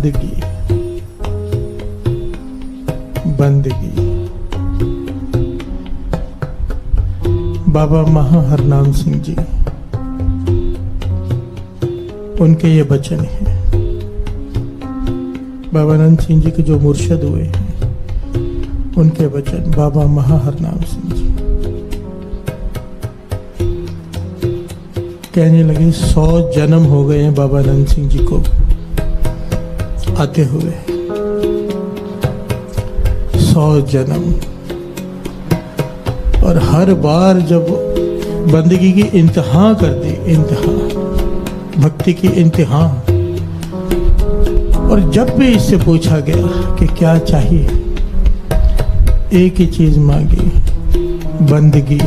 [SPEAKER 6] बंदगी बंदगी। बाबा महा हरनाम सिंह जी, उनके ये वचन हैं। बाबा आनंद सिंह जी के जो मुर्शद हुए हैं, उनके वचन बाबा महा हरनाम सिंह जी कहने लगे 100 जन्म हो गए हैं बाबा आनंद सिंह जी को आते हुए, 100 जन्म। और हर बार जब बंदगी की इंतहा कर दी, इंतहा, भक्ति की इंतहा, और जब भी इससे पूछा गया कि क्या चाहिए, एक ही चीज मांगी, बंदगी।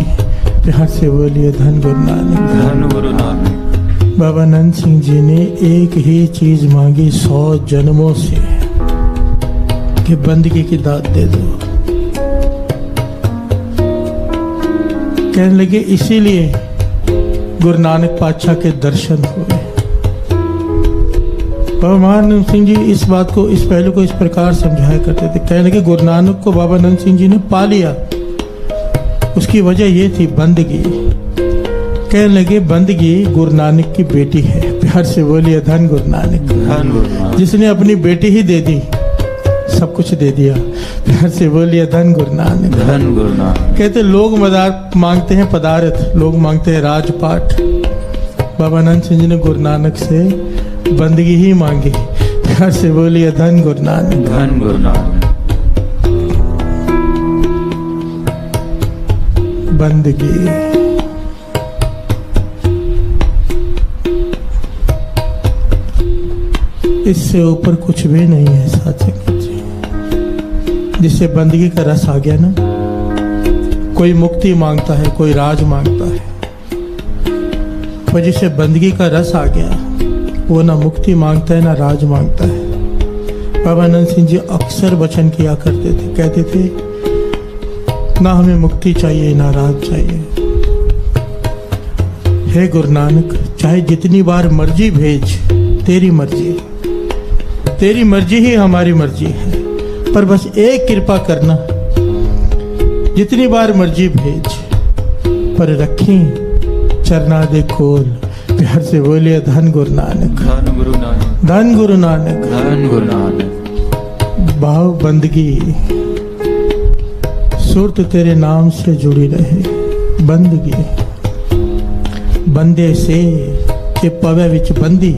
[SPEAKER 6] प्यार से बोलिए धन गुरु नानक,
[SPEAKER 5] धन गुरु नानक।
[SPEAKER 6] बाबा आनंद सिंह जी ने एक ही चीज मांगी 100 जन्मों से कि बंदगी की दात दे दो। कहने लगे इसीलिए गुरु नानक पातशाह के दर्शन हुए। बाबा महानंद सिंह जी इस बात को, इस पहलू को इस प्रकार समझाया करते थे। कहने लगे गुरु नानक को बाबा आनंद सिंह जी ने पा लिया, उसकी वजह ये थी बंदगी। कहने लगे बंदगी गुरु नानक की बेटी है। प्यार से बोलिए धन गुरु नानक,
[SPEAKER 5] धन गुरु नानक।
[SPEAKER 6] जिसने अपनी बेटी ही दे दी, सब कुछ दे दिया। प्यार से बोलिए धन गुरु नानक,
[SPEAKER 5] धन गुरु नानक।
[SPEAKER 6] कहते लोग मदार मांगते हैं पदार्थ, लोग मांगते हैं राजपाट। बाबा आनंद सिंह जी ने गुरु नानक से बंदगी ही मांगी। प्यार से बोलिए धन गुरु नानक,
[SPEAKER 5] धन गुरु नानक।
[SPEAKER 6] बंदगी। इससे ऊपर कुछ भी नहीं है साथ संगत जी। जिससे बंदगी का रस आ गया ना, कोई मुक्ति मांगता है, कोई राज मांगता है, पर जिसे बंदगी का रस आ गया वो ना मुक्ति मांगता है ना राज मांगता है। बाबा आनंद सिंह जी अक्सर वचन किया करते थे, कहते थे ना हमें मुक्ति चाहिए ना राज चाहिए। हे गुरु नानक, चाहे जितनी बार मर्जी भेज, तेरी मर्जी, तेरी मर्जी ही हमारी मर्जी है, पर बस एक कृपा करना, जितनी बार मर्जी भेज, पर रखी चरना दे खोल। प्यार से बोलिए धन गुरु नानक,
[SPEAKER 5] धन गुरु नानक।
[SPEAKER 6] धन गुरु नानक,
[SPEAKER 5] धन गुरु नानक।
[SPEAKER 6] भाव बंदगी, सुरत तेरे नाम से जुड़ी रहे। बंदगी बंदे से के पवे विच बंदी,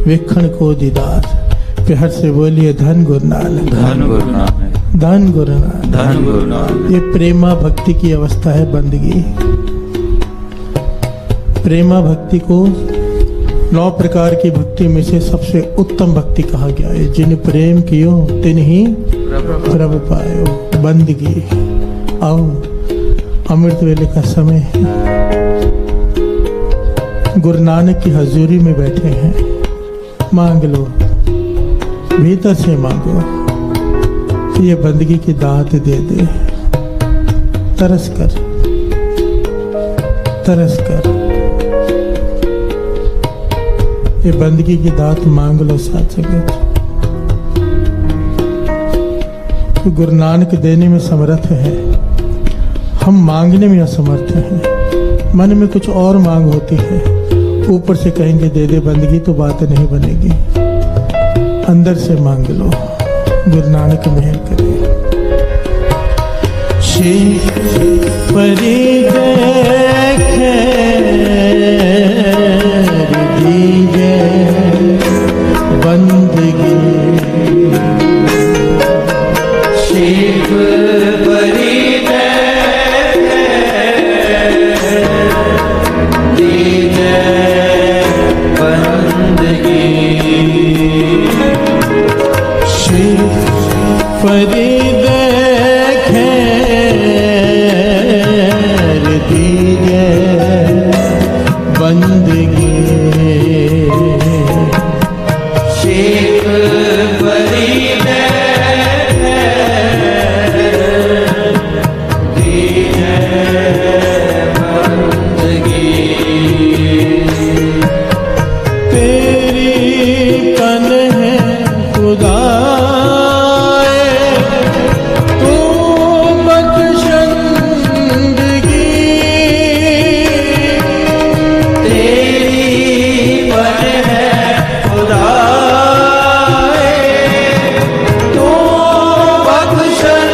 [SPEAKER 6] वेखण को दीदार। प्यार से बोलिए धन गुरु नानक,
[SPEAKER 5] धन गुरु नानक।
[SPEAKER 6] धन गुरु नानक,
[SPEAKER 5] धन गुरु नानक।
[SPEAKER 6] ये प्रेमा भक्ति की अवस्था है बंदगी। प्रेमा भक्ति को 9 प्रकार की भक्ति में से सबसे उत्तम भक्ति कहा गया है। जिन प्रेम कियो तिन ही प्रभ पायो। बंदगी। आओ, अमृत वेले का समय है, गुरु नानक की हजूरी में बैठे हैं। मांग लो, भीतर से मांगो कि ये बंदगी की दात दे दे। तरस कर, तरस कर, ये बंदगी की दात मांग लो साथ संगत। तो गुरु नानक देने में समर्थ है, हम मांगने में असमर्थ हैं। मन में कुछ और मांग होती है, ऊपर से कहेंगे दे दे बंदगी, तो बात नहीं बनेगी। अंदर से मांग लो, गुरु नानक मेहर करे। शिव परी देखे दीजे बंदगी।
[SPEAKER 7] शिव परी दीजे बंदगी।
[SPEAKER 6] शिव परी देखे दीजे बंदगी। खुदाए तू बख्शंदगी
[SPEAKER 7] तेरी पर है खुदाए तू बख्शंदगी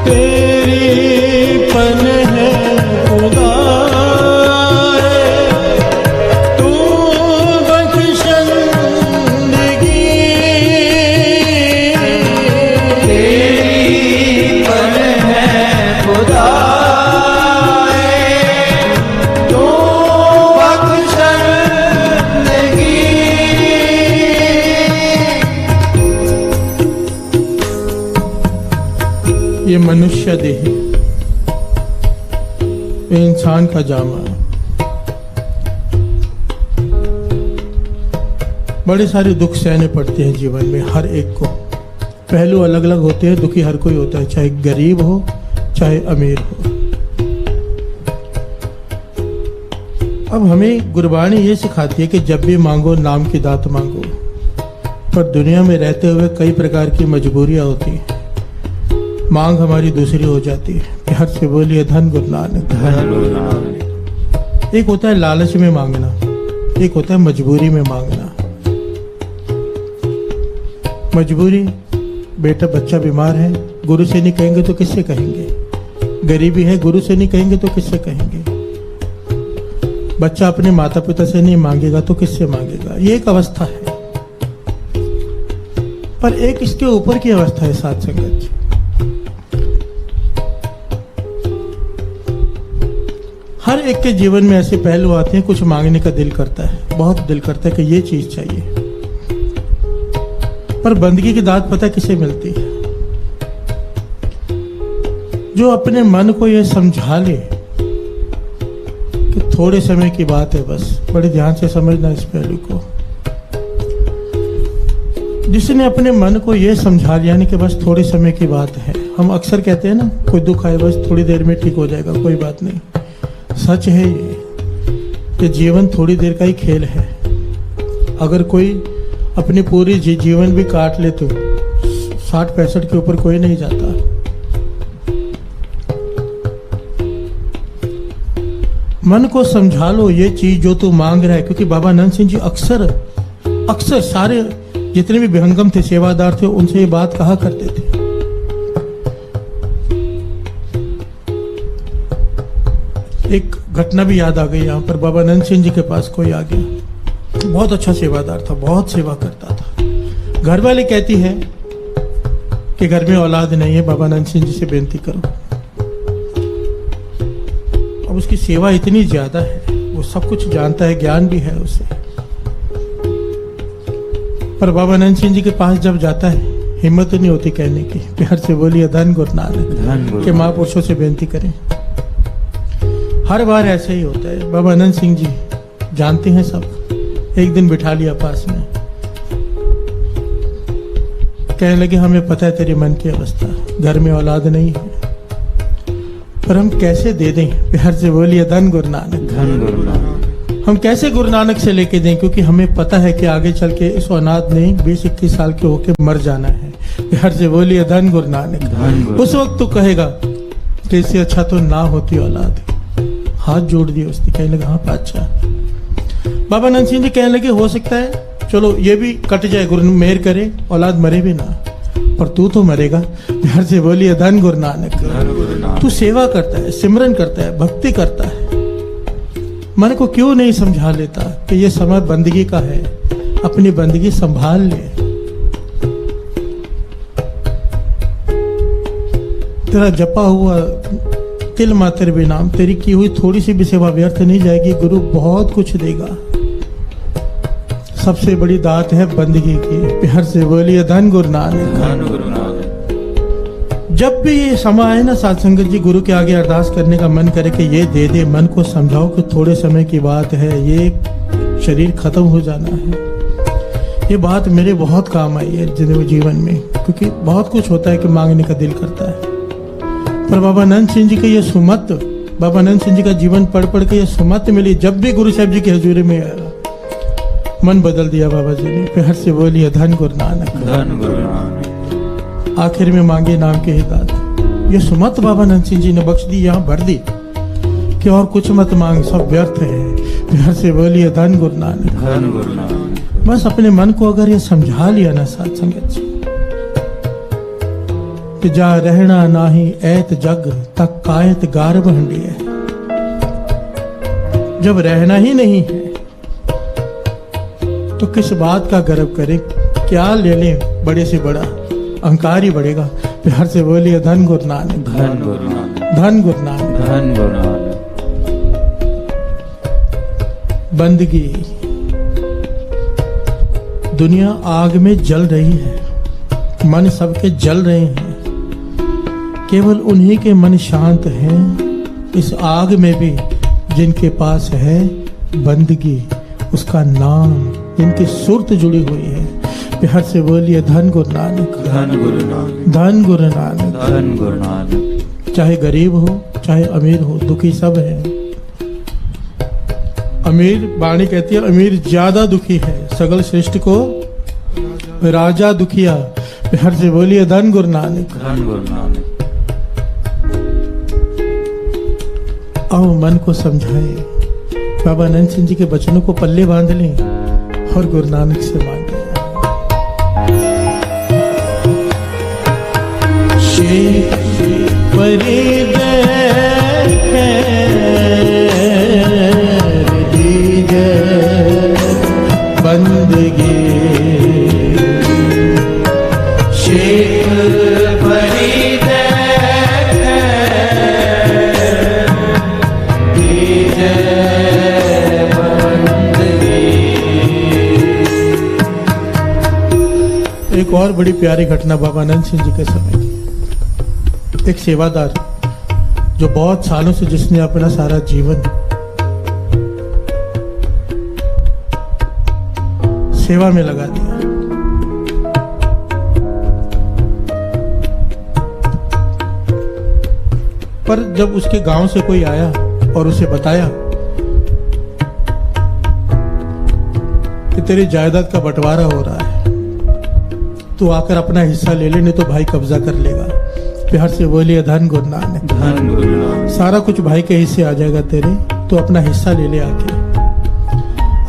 [SPEAKER 6] तेरी पन है खुदाए तू बख्शंदगी
[SPEAKER 7] तेरी पर है खुदाए तू बख्शंदगी
[SPEAKER 6] ये मनुष्य देह ये इंसान का जामा है। बड़े सारे दुख सहने पड़ते हैं जीवन में हर एक को। पहलू अलग अलग होते हैं, दुखी हर कोई होता है, चाहे गरीब हो चाहे अमीर हो। अब हमें गुरबाणी ये सिखाती है कि जब भी मांगो नाम की दात मांगो। पर दुनिया में रहते हुए कई प्रकार की मजबूरियां होती हैं, मांग हमारी दूसरी हो जाती है। प्यार से बोलिए धन गुरु नानक।
[SPEAKER 5] धन गुरु नानक।
[SPEAKER 6] एक होता है लालच में मांगना, एक होता है मजबूरी में मांगना। मजबूरी, बेटा बच्चा बीमार है, गुरु से नहीं कहेंगे तो किससे कहेंगे। गरीबी है, गुरु से नहीं कहेंगे तो किससे कहेंगे। बच्चा अपने माता पिता से नहीं मांगेगा तो किससे मांगेगा। ये एक अवस्था है। पर एक इसके ऊपर की अवस्था है साथ संगत जी। हर एक के जीवन में ऐसे पहलू आते हैं, कुछ मांगने का दिल करता है, बहुत दिल करता है कि ये चीज चाहिए। पर बंदगी की दात पता किसे मिलती है? जो अपने मन को ये समझा ले कि थोड़े समय की बात है, बस बड़े ध्यान से समझना इस पहलू को। जिसने अपने मन को ये समझा लिया नहीं कि बस थोड़े समय की बात है। हम अक्सर कहते हैं ना, कोई दुख आए बस थोड़ी देर में ठीक हो जाएगा, कोई बात नहीं। सच है ये जीवन थोड़ी देर का ही खेल है। अगर कोई अपनी पूरी जीवन भी काट ले तो 60-65 के ऊपर कोई नहीं जाता। मन को समझा लो ये चीज जो तू मांग रहा है। क्योंकि बाबा नंद सिंह जी अक्सर सारे जितने भी विहंगम थे, सेवादार थे, उनसे ये बात कहा करते थे। एक घटना भी याद आ गई यहाँ पर। बाबा नंद सिंह जी के पास कोई आ गया, बहुत अच्छा सेवादार था, बहुत सेवा करता था। घर वाले कहती है कि घर में औलाद नहीं है, बाबा नंद सिंह जी से बेनती करो। अब उसकी सेवा इतनी ज्यादा है, वो सब कुछ जानता है, ज्ञान भी है उसे। पर बाबा नंद सिंह जी के पास जब जाता है, हिम्मत नहीं होती कहने की। प्यार से बोलिए धन गुरु नानक। के महापुरुषों से बेनती करें। हर बार ऐसे ही होता है। बाबा नंद सिंह जी जानते हैं सब। एक दिन बिठा लिया पास में, कहने लगे हमें पता है तेरे मन की अवस्था, घर में औलाद नहीं है, पर हम कैसे दे दें। प्यार से बोलिए धन गुरु नानक।
[SPEAKER 5] धन गुरु नानक।
[SPEAKER 6] हम कैसे गुरु नानक से लेके दें, क्योंकि हमें पता है कि आगे चल के इस औलाद ने 20-21 साल के होके मर जाना है। प्यार से बोलिए धन गुरु नानक। उस वक्त तो कहेगा कि इससे अच्छा तो ना होती औलाद। हाथ जोड़ दिए उसने, कहने लगा हाँ अच्छा। बाबा नंद सिंह जी कहने लगे हो सकता है चलो ये भी कट जाए, गुरु मेहर करे, औलाद मरे भी ना, पर तू तो मरेगा। प्यार से बोलिए धन गुरु नानक। तू सेवा करता है, सिमरन करता है, भक्ति करता है, मन को क्यों नहीं समझा लेता कि ये समय बंदगी का है, अपनी बंदगी संभाल ले। तेरा जपा हुआ तिल मात्र भी नाम, तेरी की हुई थोड़ी सी भी सेवा व्यर्थ नहीं जाएगी। गुरु बहुत कुछ देगा। सबसे बड़ी दात है बंदगी की। प्यार से बोलिए धन गुरु नानक।
[SPEAKER 5] धन गुरु नानक।
[SPEAKER 6] जब भी ये समय आए ना साथ संगत जी, गुरु के आगे अरदास करने का मन करे कि ये दे दे, मन को समझाओ कि थोड़े समय की बात है, ये शरीर खत्म हो जाना है। ये बात मेरे बहुत काम आई है जीवन में, क्योंकि बहुत कुछ होता है कि मांगने का दिल करता है। पर बाबा नंद सिंह जी का ये सुमत, बाबा नंद सिंह जी का जीवन पढ़ पढ़ के ये सुमत मिली। जब भी गुरु साहब जी की हजूरी में आया, मन बदल दिया बाबा जी ने। प्यार से बोलिए धन गुरु नानक।
[SPEAKER 5] धन गुरु नानक।
[SPEAKER 6] आखिर में मांगे नाम के हिदायत। ये सुमत बाबा नंद सिंह जी ने बख्श दी, यहाँ भर दी कि और कुछ मत मांग, सब व्यर्थ है। प्यार से बोलिए धन गुरु नानक।
[SPEAKER 5] धन गुरु नानक।
[SPEAKER 6] बस अपने मन को अगर ये समझा लिया ना साथ संगत जी कि जा रहना नाही ऐत जग तक कायत गार्ब हंडिय। जब रहना ही नहीं है तो किस बात का गर्व करे, क्या ले ले बड़े से बड़ा, अहंकार ही बढ़ेगा। प्यार से बोलिए धन गुरु नानक।
[SPEAKER 5] धन गुरु नानक।
[SPEAKER 6] धन गुरु नानक।
[SPEAKER 5] धन गुरु नानक।
[SPEAKER 6] बंदगी, दुनिया आग में जल रही है, मन सबके जल रहे हैं, केवल उन्हीं के मन शांत हैं इस आग में भी जिनके पास है बंदगी, उसका नाम, जिनकी सुरत जुड़ी हुई है। प्यार से बोलिए धन गुरु नानक।
[SPEAKER 5] धन गुरु नानक।
[SPEAKER 6] धन गुरु नानक।
[SPEAKER 5] धन गुरु नानक।
[SPEAKER 6] चाहे गरीब हो चाहे अमीर हो, दुखी सब है। अमीर, वाणी कहती है अमीर ज्यादा दुखी है, सगल सृष्टि को राजा दुखिया। प्यार से बोलिए धन गुरु नानक।
[SPEAKER 5] धन गुरु नानक।
[SPEAKER 6] आओ मन को समझाए, बाबा नंद सिंह जी के वचनों को पल्ले बांध लें और गुरु नानक से मांगे। बंदगी एक और बड़ी प्यारी घटना बाबा नंद सिंह जी के समय की। एक सेवादार जो बहुत सालों से, जिसने अपना सारा जीवन सेवा में लगा दिया, पर जब उसके गांव से कोई आया और उसे बताया कि तेरी जायदाद का बंटवारा हो रहा है, तू आकर अपना हिस्सा ले ले, नहीं तो भाई कब्जा कर लेगा। प्यार से बोलिए धन गुरु नानक।
[SPEAKER 5] धन गुरु नानक।
[SPEAKER 6] सारा कुछ भाई के हिस्से आ जाएगा तेरे, तो अपना हिस्सा ले ले आके।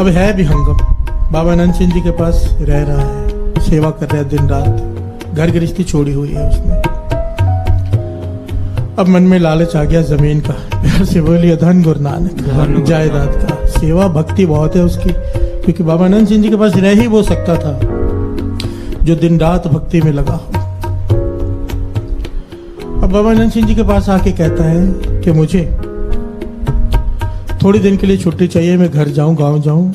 [SPEAKER 6] अब है भी हंगम, बाबा नंद सिंह जी के पास रह रहा है, सेवा कर रहा है दिन रात, घर गृहस्थी छोड़ी हुई है उसने। अब मन में लालच आ गया जमीन का। प्यार से बोलिए धन गुरु नानक। जायदाद का, सेवा भक्ति बहुत है उसकी, क्योंकि बाबा नंद सिंह जी के पास रह ही वो सकता था जो दिन रात भक्ति में लगा हो। अब बाबा नंद सिंह जी के पास आके कहता है कि मुझे थोड़ी दिन के लिए छुट्टी चाहिए, मैं घर जाऊं, गांव जाऊं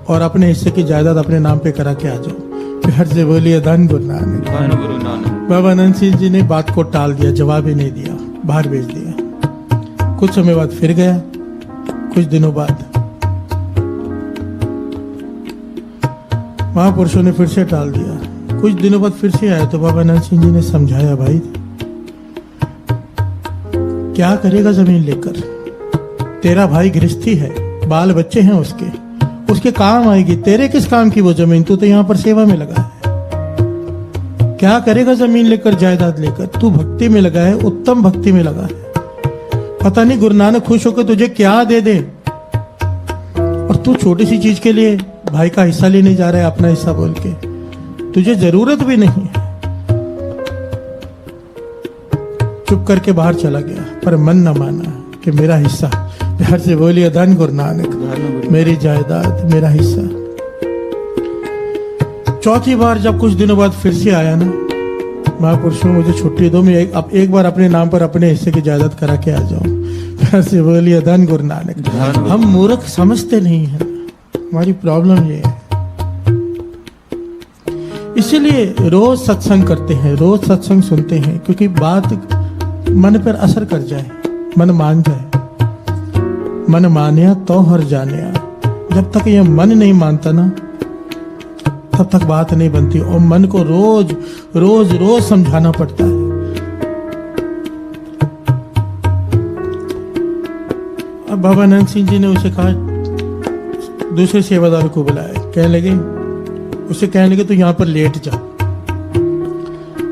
[SPEAKER 6] और अपने हिस्से की जायदाद अपने नाम पे करा के आ जाऊं। प्यार से बोलिए धन गुरु नानक।
[SPEAKER 5] धन गुरु नानक।
[SPEAKER 6] बाबा नंद सिंह जी ने बात को टाल दिया, जवाब ही नहीं दिया, बाहर भेज दिया। कुछ समय बाद फिर गया, कुछ दिनों बाद महापुरुषों ने फिर से टाल दिया। कुछ दिनों बाद फिर से आया तो बाबा नंद सिंह जी ने समझाया, भाई क्या करेगा जमीन लेकर, तेरा भाई गृहस्थी है, बाल बच्चे हैं उसके काम आएगी, तेरे किस काम की वो जमीन, तू तो यहाँ पर सेवा में लगा है। क्या करेगा जमीन लेकर, जायदाद लेकर, तू भक्ति में लगा है, उत्तम भक्ति में लगा है। पता नहीं गुरु नानक खुश होकर तुझे क्या दे दे, और तू छोटी सी चीज के लिए भाई का हिस्सा लेने जा रहा है, अपना हिस्सा बोल के, तुझे जरूरत भी नहीं है। चुप करके बाहर चला गया, पर मन न माना कि मेरा हिस्सा। प्यार से बोलिए धन गुरु नानक। मेरी जायदाद, मेरा हिस्सा। चौथी बार जब कुछ दिनों बाद फिर से आया ना, महापुरुषों मुझे छुट्टी दो, मैं एक बार अपने नाम पर अपने हिस्से की जायदाद करा के आ जाऊं। प्यार से बोलिए धन गुरु नानक। हम मूर्ख समझते नहीं हैं, हमारी प्रॉब्लम ये है। इसीलिए रोज सत्संग करते हैं, रोज सत्संग सुनते हैं, क्योंकि बात मन पर असर कर जाए, मन मान जाए। मन मान्या तो हर जानिया। जब तक ये मन नहीं मानता ना, तब तक बात नहीं बनती, और मन को रोज रोज रोज समझाना पड़ता है। अब बाबा नंद सिंह जी ने उसे कहा, दूसरे सेवादार को बुलाया, उसे कहने लगे तो यहाँ पर लेट जा,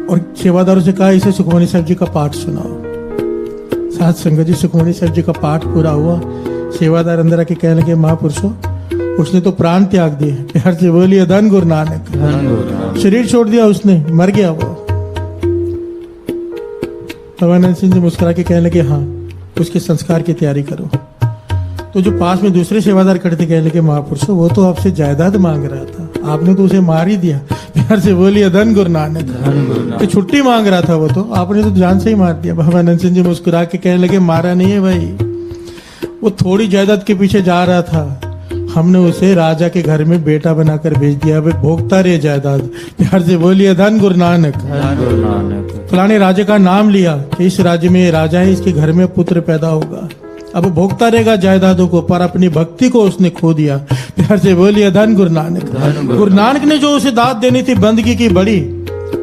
[SPEAKER 6] और सेवादारों से कहा इसे सुखमनी साहब जी का पाठ सुनाओ। साथ संगत जी सुखमनी साहब जी का पाठ पूरा हुआ। सेवादार अंदर आके कहने लगे महापुरुषों, उसने तो प्राण त्याग दिए, प्यार से बोलिए धन गुरु नानक। शरीर छोड़ दिया उसने, मर गया वो। भवानंद सिंह जी मुस्कुरा के कहने लगे हाँ, उसके संस्कार की तैयारी करो। तो जो पास में दूसरे सेवादार खड़े थे कहने लगे महापुरुषों, वो तो आपसे जायदाद मांग रहा था, आपने तो उसे मार ही दिया। प्यार से बोलिए धन गुरु नानक। छुट्टी मांग रहा था वो तो, आपने तो जान से ही मार दिया। भवानंद सिंह जी मुस्कुरा के कहने लगे मारा नहीं है भाई, वो थोड़ी जायदाद के पीछे जा रहा था, हमने उसे राजा के घर में बेटा बनाकर भेज दिया, वे भोगता रहे जायदाद। प्यार से बोलिए धन गुरु नानक। फलाने राजा का नाम लिया कि इस राज्य में ये राजा है, इसके घर में पुत्र पैदा होगा, अब भोगता रहेगा जायदादों को, पर अपनी भक्ति को उसने खो दिया। प्यार से बोलिए धन गुरु नानक। गुरु नानक ने जो उसे दात देनी थी बंदगी की बड़ी,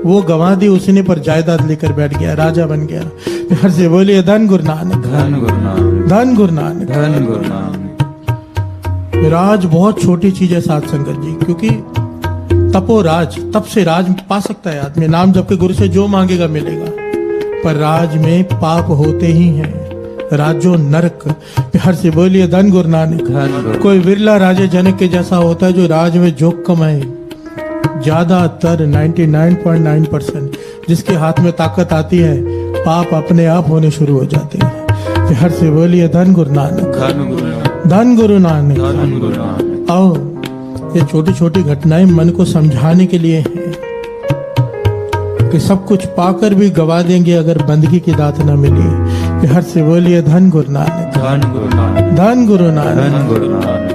[SPEAKER 6] वो गंवा दी उसने, पर जायदाद लेकर बैठ गया, राजा बन गया। प्यार से बोलिए धन गुरु नानक। धन गुरु नानक। राज बहुत छोटी चीज है साथ संगत जी, क्योंकि तपो राज, तप से राज पा सकता है आदमी, नाम जप के गुरु से जो मांगेगा मिलेगा, पर राज में पाप होते ही हैं, राजो नरक। प्यार से बोलिए धन गुरु नानक। कोई विरला राजे जनक के जैसा होता है जो राज में जोक कमाए, ज्यादातर 99.9% जिसके हाथ में ताकत आती है पाप अपने आप होने शुरू हो जाते हैं। प्यार से बोलिए धन गुरु नानक। धन गुरु नानक। आओ, ये छोटी छोटी घटनाएं मन को समझाने के लिए हैं कि सब कुछ पाकर भी गवा देंगे अगर बंदगी की दात न मिली। प्यार से बोलिए धन गुरु नानक। धन गुरु नानक।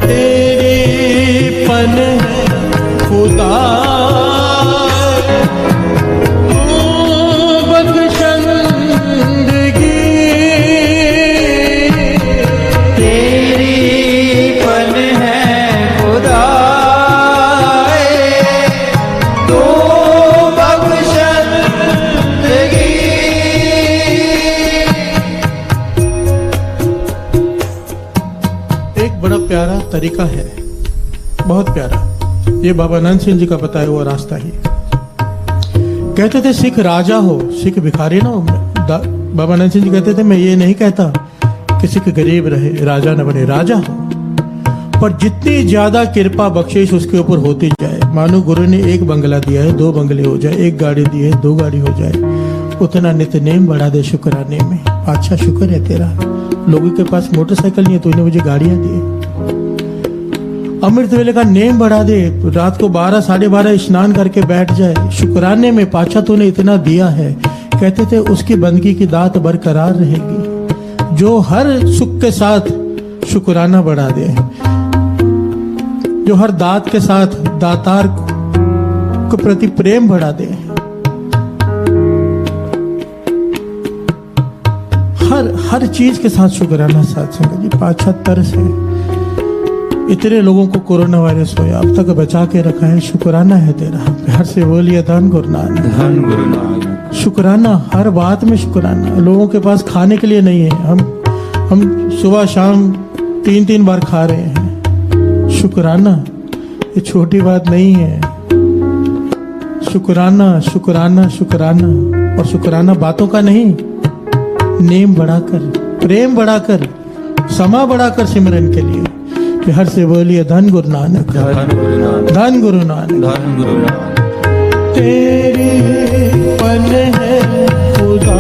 [SPEAKER 6] तेरे पन खुदा प्यारा तरीका है, बहुत प्यारा, ये बाबा नंद सिंह जी का बताया हुआ रास्ता ही। कहते थे सिख राजा हो, सिख भिखारी ना हो। बाबा नंद सिंह जी कहते थे मैं ये नहीं कहता कि सिख गरीब रहे, राजा न बने, राजा हो, पर जितनी ज्यादा कृपा बख्शिश उसके ऊपर होती जाए, मानो गुरु ने एक बंगला दिया है 2 बंगले हो जाए, एक गाड़ी दी है 2 गाड़ी हो जाए, उतना नित्यनेम बढ़ा दे शुक्राने में। अच्छा शुक्र है तेरा, लोगों के पास मोटरसाइकिल नहीं है, तूने मुझे गाड़ियां दी। अमृत वेले का नेम बढ़ा दे, रात को 12 साढ़े 12 स्नान करके बैठ जाए, शुक्राने में पाछा तूने इतना दिया है। कहते थे उसकी बंदगी की दात बरकरार रहेगी जो हर सुख के साथ शुक्राना बढ़ा दे, जो हर दात के साथ दातार के प्रति प्रेम बढ़ा दे, हर चीज के साथ शुक्राना। साथ संगत जी 75 से इतने लोगों को कोरोना वायरस हुआ, अब तक बचा के रखा है, शुक्राना है तेरा। प्यार से बोलिए धन गुरु नानक। शुक्राना, हर बात में शुक्राना। लोगों के पास खाने के लिए नहीं है, हम सुबह शाम 3-3 बार खा रहे हैं। शुक्राना, ये छोटी बात नहीं है। शुक्राना शुक्राना शुक्राना, और शुक्राना बातों का नहीं, नेम बढ़ाकर, प्रेम बढ़ाकर, समा बढ़ाकर सिमरन के लिए। प्यार से बोलिए धन गुरु नानक। धन गुरु नानक। तेरी पन है खुदा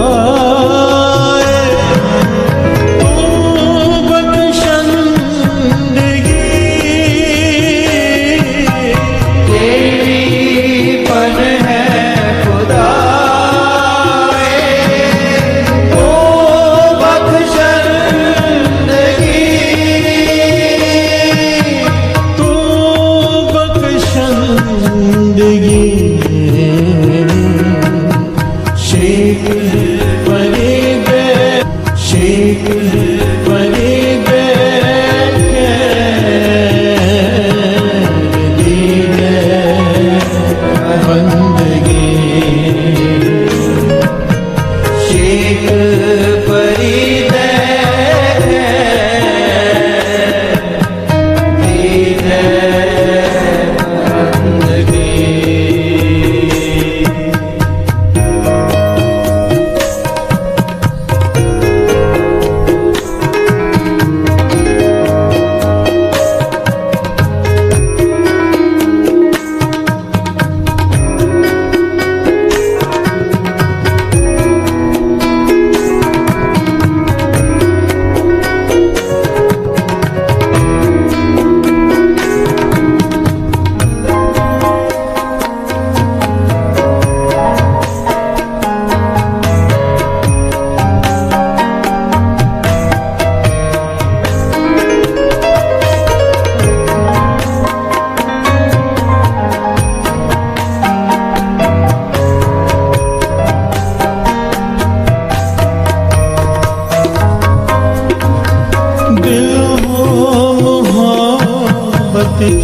[SPEAKER 7] शेख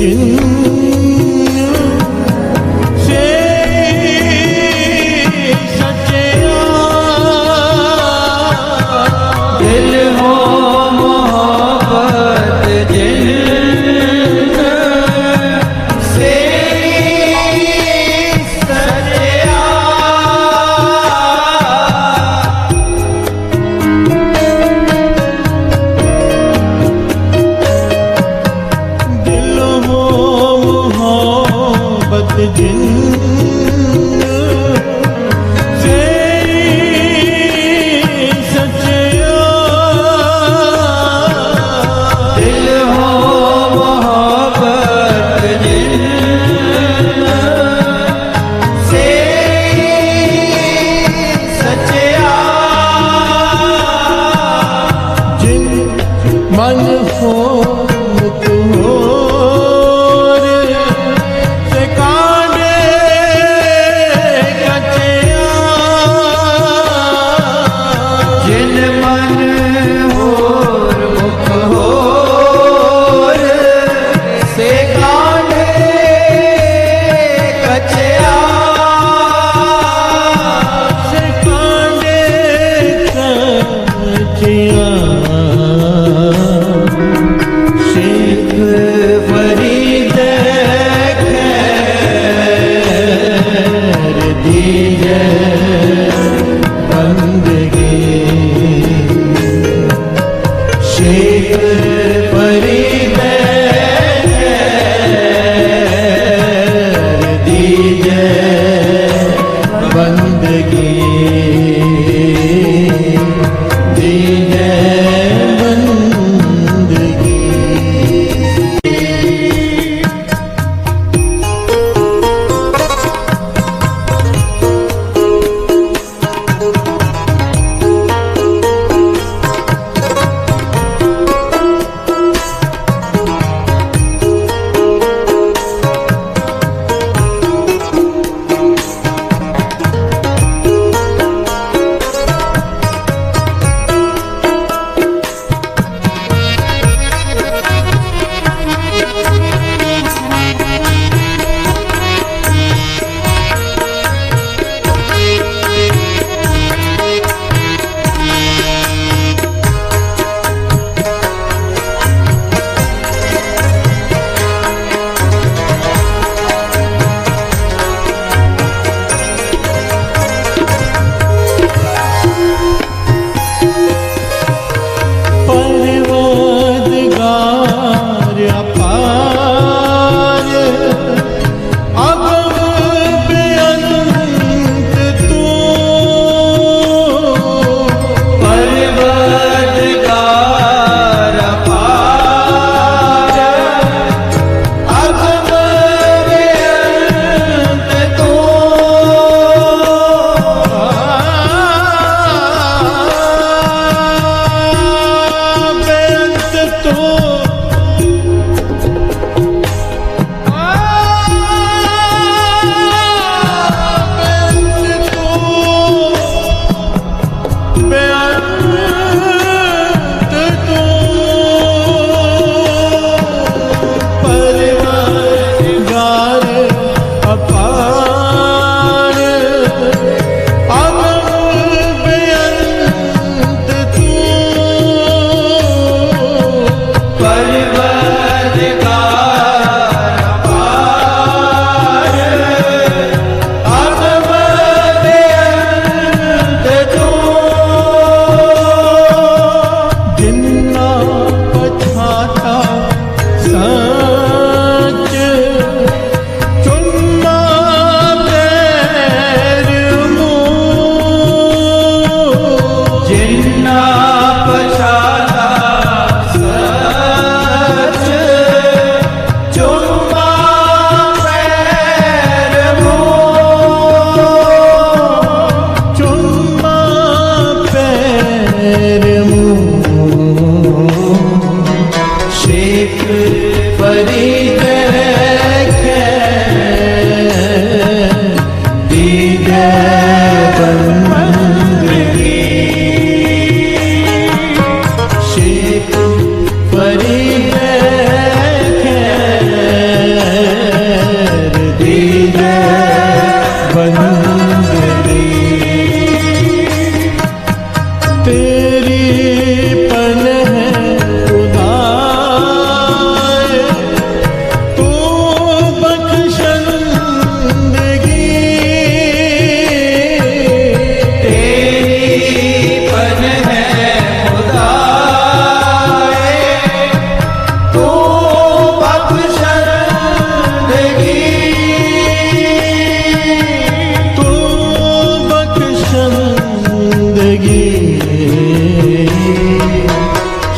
[SPEAKER 6] जिन से सच्चा
[SPEAKER 7] दिल हो मोहब्बत जिन से सच्चा
[SPEAKER 6] दिल हो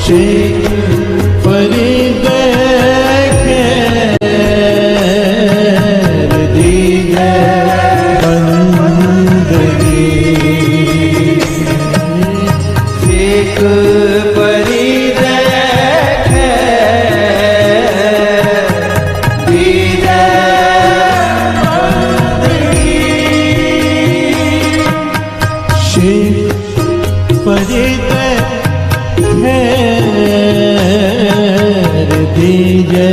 [SPEAKER 6] शेख फरीद खैर दीजे बंदगी
[SPEAKER 7] शेख फरीद खैर दीजे
[SPEAKER 6] शेख फरीद खैर दीजे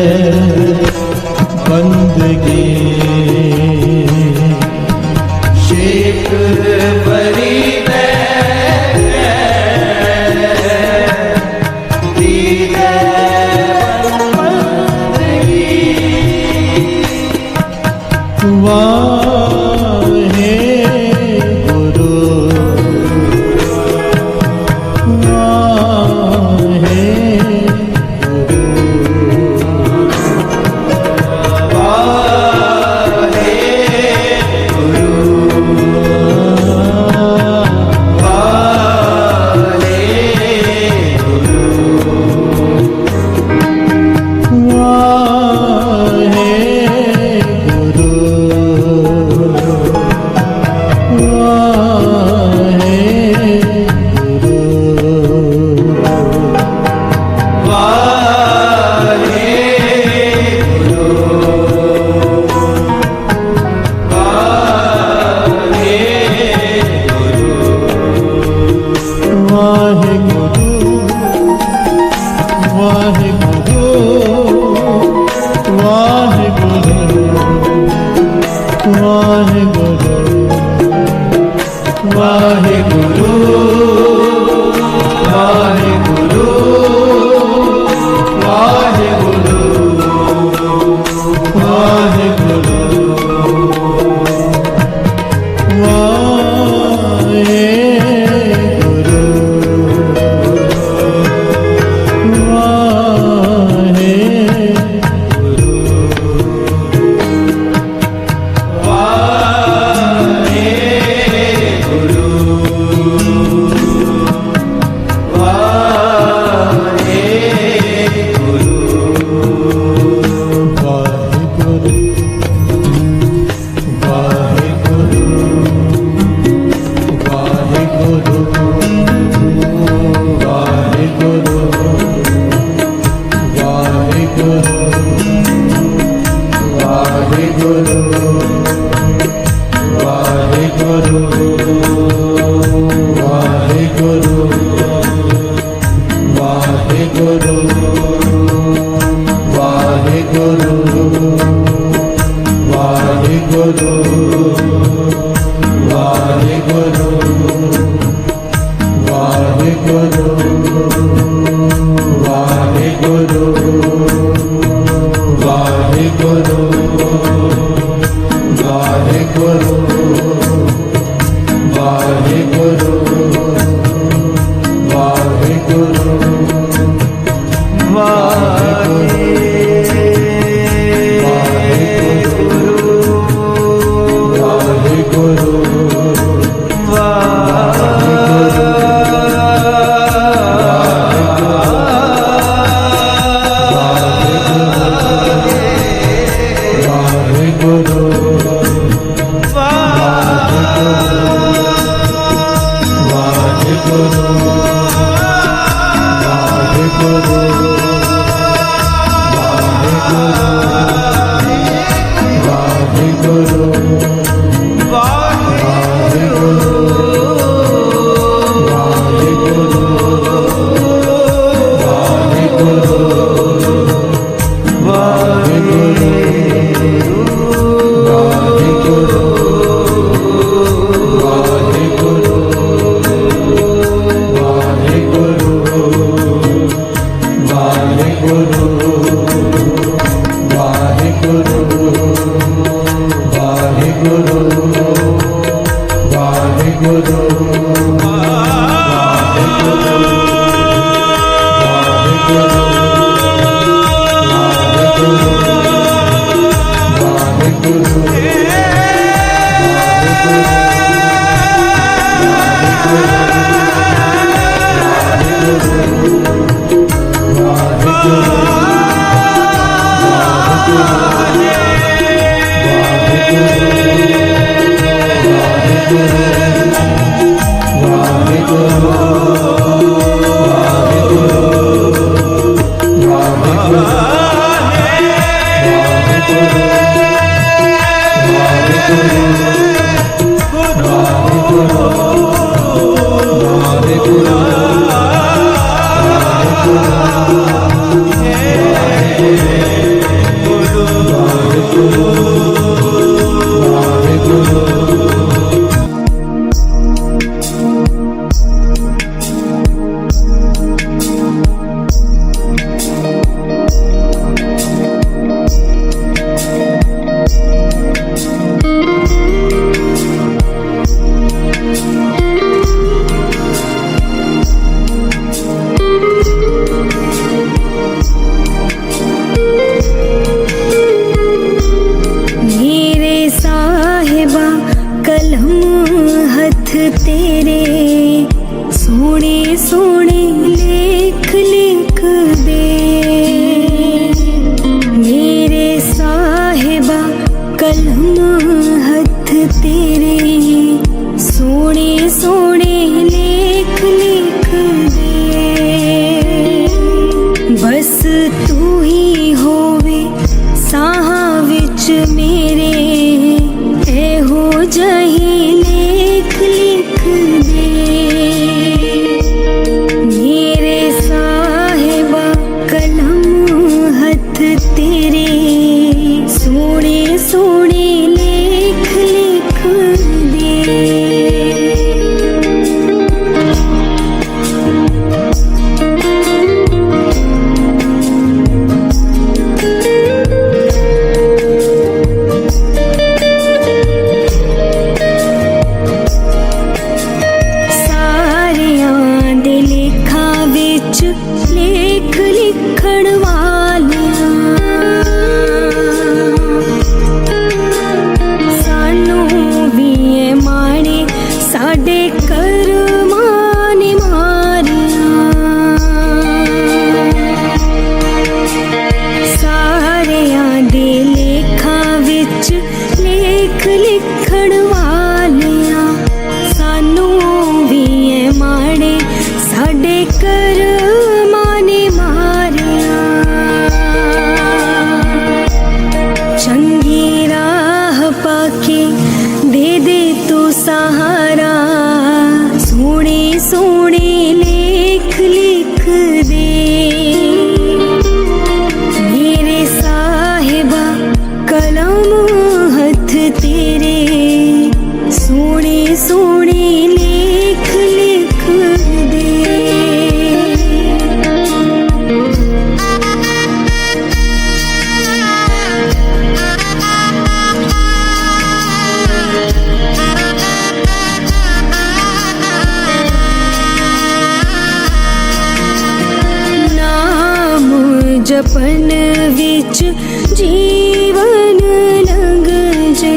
[SPEAKER 6] बंदगी
[SPEAKER 7] शेख फरीद दीजे
[SPEAKER 6] वाहे गुरु वाहे
[SPEAKER 8] जपन विच जीवन लंघ जे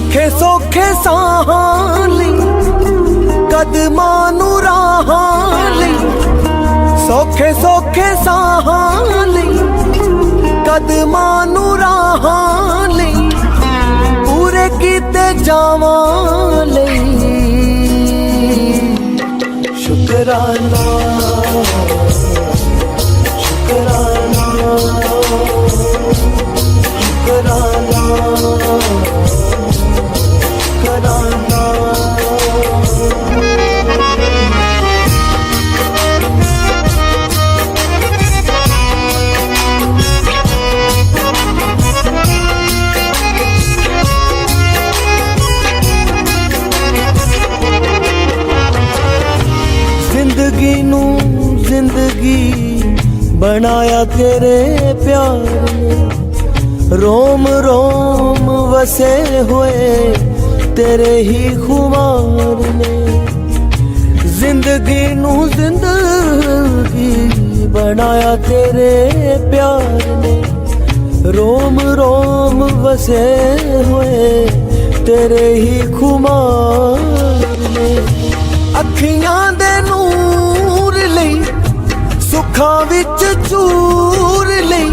[SPEAKER 9] ਸੌਖੇ ਸੌਖੇ ਸਾਹਾਂ ਲਈ ਕਦਮਾਂ ਨੂੰ ਰਾਹਾਂ ਲਈ ਸੌਖੇ ਸੌਖੇ ਸਾਹਾਂ ਲਈ ਕਦਮਾਂ ਨੂੰ ਰਾਹਾਂ ਲਈ ਪੂਰੇ ਕੀਤੇ ਜਾਵਾਂ ਲਈ ਸ਼ੁਕਰਾਨਾ ਸ਼ੁਕਰਾਨਾ ਸ਼ੁਕਰਾਨਾ ਸ਼ੁਕਰਾਨਾ ਜ਼ਿੰਦਗੀ ਨੂੰ ਜ਼ਿੰਦਗੀ ਬਣਾਇਆ ਤੇਰੇ ਪਿਆਰ ਨੇ ਰੋਮ ਰੋਮ ਵਸੇ ਹੋਏ ਤੇਰੇ ਹੀ ਖੁਮਾਰ ਨੇ ਜ਼ਿੰਦਗੀ ਨੂੰ ਜ਼ਿੰਦਗੀ ਬਣਾਇਆ ਤੇਰੇ ਪਿਆਰ ਨੇ ਰੋਮ ਰੋਮ ਵਸੇ ਹੋਏ ਤੇਰੇ ਹੀ ਖੁਮਾਰ ਨੇ ਅੱਖੀਆਂ ਦੇ ਨੂਰ ਲਈ ਸੁੱਖਾਂ ਵਿੱਚ ਚੂਰ ਲਈ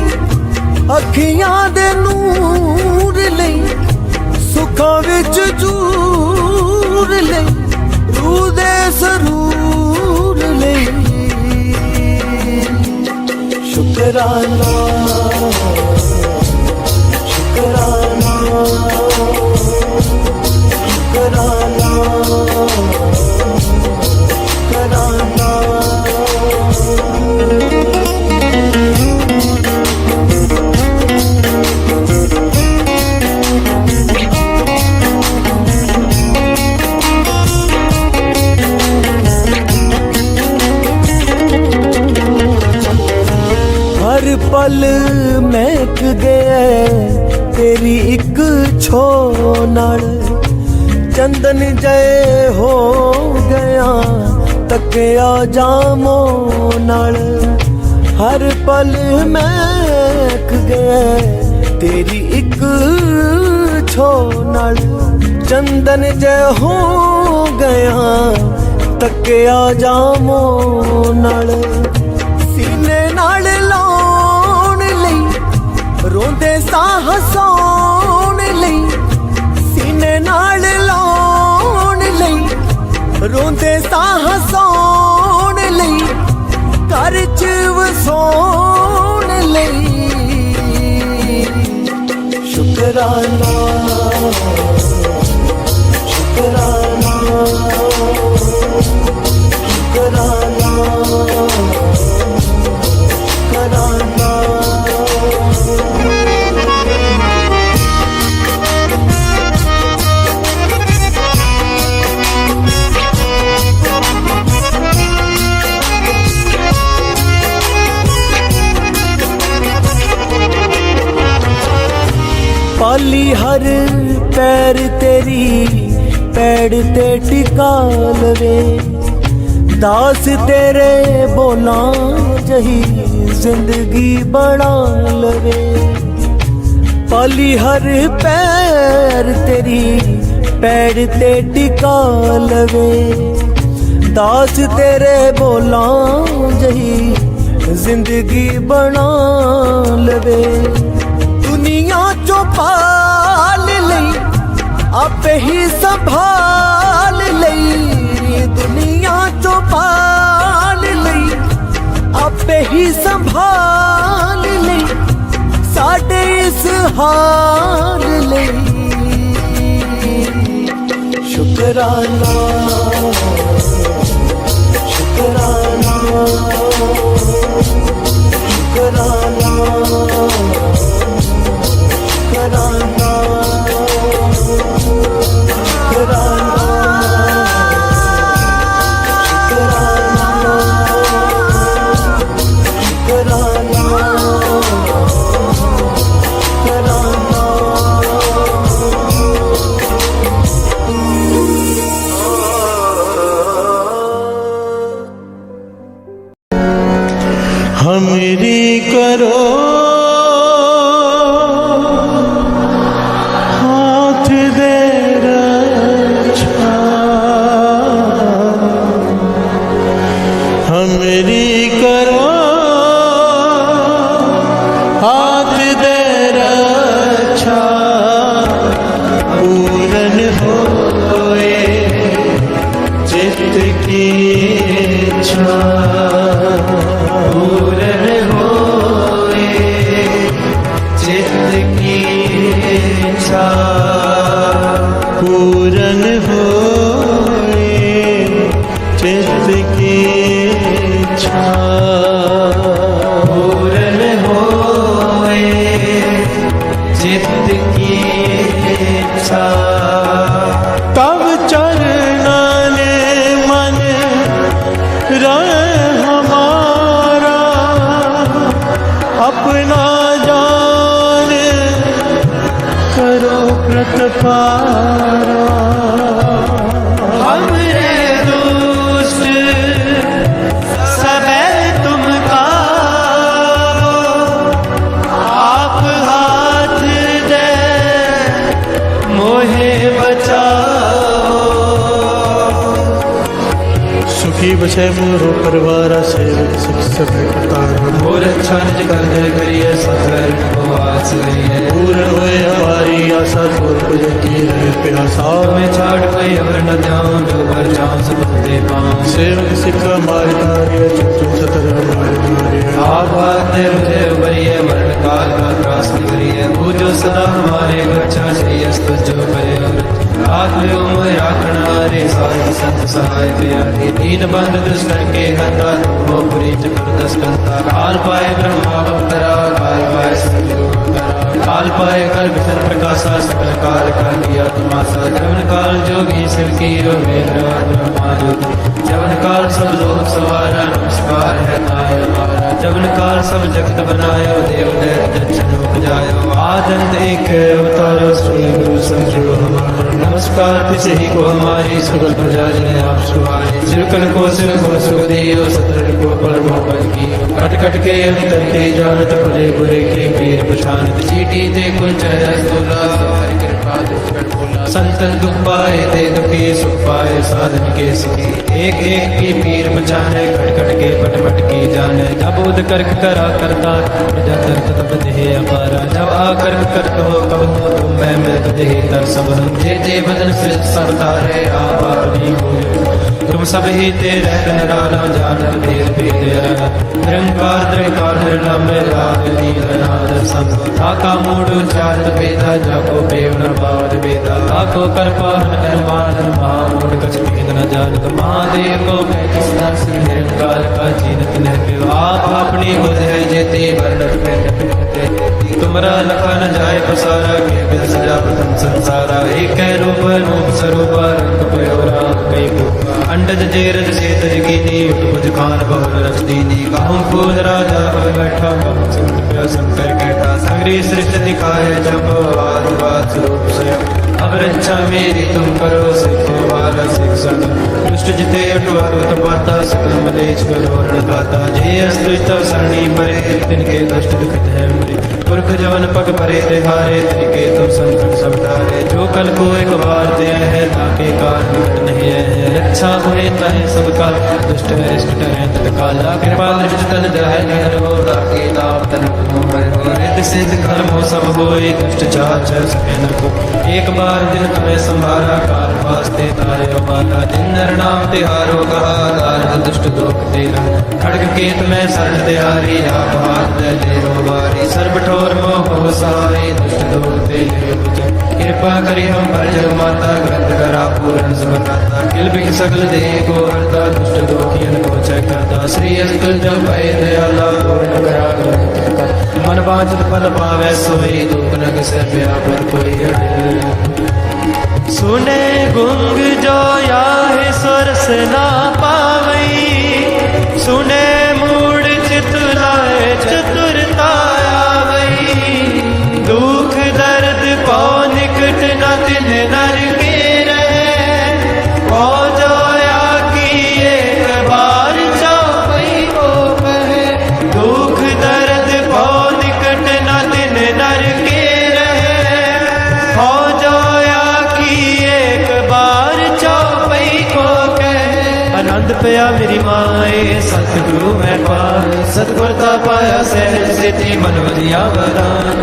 [SPEAKER 9] ਅੱਖੀਆਂ ਦੇ ਨੂਰ ਲਈ ਸੁੱਖਾਂ ਵਿੱਚ ਚੂਰ ਲਈ ਰੂਹ ਦੇ ਸਰੂਰ ਲਈ ਸ਼ੁਕਰਾਨਾ ਸ਼ੁਕਰਾਨਾ ਸ਼ੁਕਰਾਨਾ हर पल महक गया तेरी एक छो नाल चंदन जय हो गया तकिया जामो नाल हर पल महक गया तेरी एक छो नाल चंदन जय हो गया तकिया जामो नाल सीने नाल लाउण लई रोंदे साह सौण लई सीने नाल लाउण लई रोंदे साह सौण लई घर च वसौण लई शुकराना शुकराना शुकराना शुकराना पाली हर पैर तेरी पैड़ ते टिका लवे दास तेरे बोला जही जिंदगी बना लवे पाली हर पैर तेरी पैड़ ते टिका लवे दास तेरे बोला जही जिंदगी बना लवे दुनिया चो पाल लई आपे ही संभाल लई दुनिया चो पाल लई आपे ही संभाल लई साडे इस हाल लई शुकराना शुकराना शुकराना शुकराना
[SPEAKER 7] हमरी करो इच्छा पूरन होए चित्त की इच्छा
[SPEAKER 6] पूरन होए चित्त की इच्छा
[SPEAKER 7] पूरन होए चित्त की इच्छा
[SPEAKER 6] तब चरना ने मन रहे हमारा अपना जान करो प्रतिपारा
[SPEAKER 7] हमरे दुष्ट सबे तुम कारो आप हाथ दे मोहे बचाओ
[SPEAKER 6] सुखी बसे मोरो परिवार सेवक सिख सब कतार
[SPEAKER 7] मोर अच्छा निज कर करिए सतर उपवास करिए
[SPEAKER 6] पूर्ण हुए हमारी आशा छोड़ पुज की है प्यासा
[SPEAKER 7] मैं छाड़ कोई अवर न जाऊं जो भर जाऊं सब दे पाऊं
[SPEAKER 6] सेवक सिख हमारे कार्य चतुर सतर हमारे कार्य
[SPEAKER 7] आप आते मुझे उबरिए मरण काल का त्रास करिए पूजो सदा हमारे बच्चा श्रेयस तुझो करे आत्मयो में राखना रे सारे संत सहाय दिया दीन बंद दुष्ट के हता वो पुरी जबरदस्त कंता काल पाए ब्रह्मा अवतरा काल पाए सतगुरु अवतरा काल पाए कर विष्णु प्रकाशा सकल काल का किया तमाशा जवन काल जोगी शिव की रो मेरा ब्रह्मा ज्योति जवन काल सब लोग सवारा नमस्कार है नाय हमारा जवन काल सब जगत बनायो देव दैत्य दक्षिण उपजायो आदंत एक अवतारो श्री गुरु संजो हमारा नमस्कार तिसे ही को हमारी सकल प्रजा जने आप सुहाए सिरकल को सिर को सुख दियो सतर को पर भोपल की कट कट के अंतर के जानत भले बुरे के पीर पछानत चीटी दे कुल चेहरा सोला हरि कृपा दुष्ट बोला संतन दुख पाए ते दुखी सुख पाए साधन के सुखी एक एक की पीर पछाने कट कट के पट पट की जाने जब उद करक करा करता प्रजा तरत तब देह अपारा जब आ करक करक हो कब हो तुम मैं मिलत देह तर सब हम जे बदन से सब तारे आप अपनी हो तुम सब ही तेरे निराला जानत भेद भेद निरंकार निरंकार निर्लम राग नीलनाद संग आका मूढ़ चारत भेदा जाको पेव न बावद भेदा आको करपान अनुमान महामूढ़ कछ भेद न जानत महादेव को मैं किस दर्श निरंकार का जीनत निर्भय आप अपनी बुध है जेते वर्णत पेट तुमरा लखा न जाए पसारा के बिन सजा प्रथम संसारा एक रूप रूप स्वरूप रंग पयोरा कई को अंडज जेरज सेतज कीनी उठपुज खान बहुल रच दीनी कहूँ फूल राजा हो बैठा कहूँ संत प्रिय शंकर कहता सगरी सृष्टि दिखाए जब आदिवाद स्वरूप स्वयं अब रक्षा मेरी तुम करो सिखो वाला शिक्षक दुष्ट जिते अटवारुत पाता सकल मलेश करो रणदाता जय अस्तुत सरणी परे तिनके दुष्ट दुखित है मरे पुरख जवन पग परे तिहारे तिनके तुम संकट सब टारे जो कल को एक बार दे है ताके काल निकट नहीं है रक्षा हुए तहे सबका दुष्ट है इष्ट है तत्काल कृपा दृष्टि तन जाए घर हो ताके ताप तन को मर हो रित सिद्ध कर्म हो सब होए दुष्ट चाह चल सके न को एक बार दिन तुम्हें संभाला काल वास्ते तारे माता जिन नर नाम तिहारो कहा दार दुष्ट दोख तेरा खड़ग केत में शरण तिहारी आप हाथ दे ले बारी सर्व ठोर मोह हो सहाय दुष्ट दोख ते ले कृपा करी हम पर जग माता ग्रंथ करा पूर्ण समताता किल बिख सकल देह को हरता दुष्ट दोखियन को चय करता श्री अस्तुल जब भय दयाला पूर्ण करा ग्रंथ का मन वांछित फल पावे सोई दुख नग से व्यापर कोई अड़े सुने गुंग जो याहे सरस ना पावई सुने मूड चित लाए चतुरता आवई दुख दर्द पौ निकट न दिन नर के रहे ओ जो या की एक बार चौपई को कहे दुख दर्द पौ निकट न दिन नर के रहे ओ जो आनंद पया मेरी माए सतगुरु मैं पाए सतगुरता पाया सहज सिद्धि मन वलिया वरान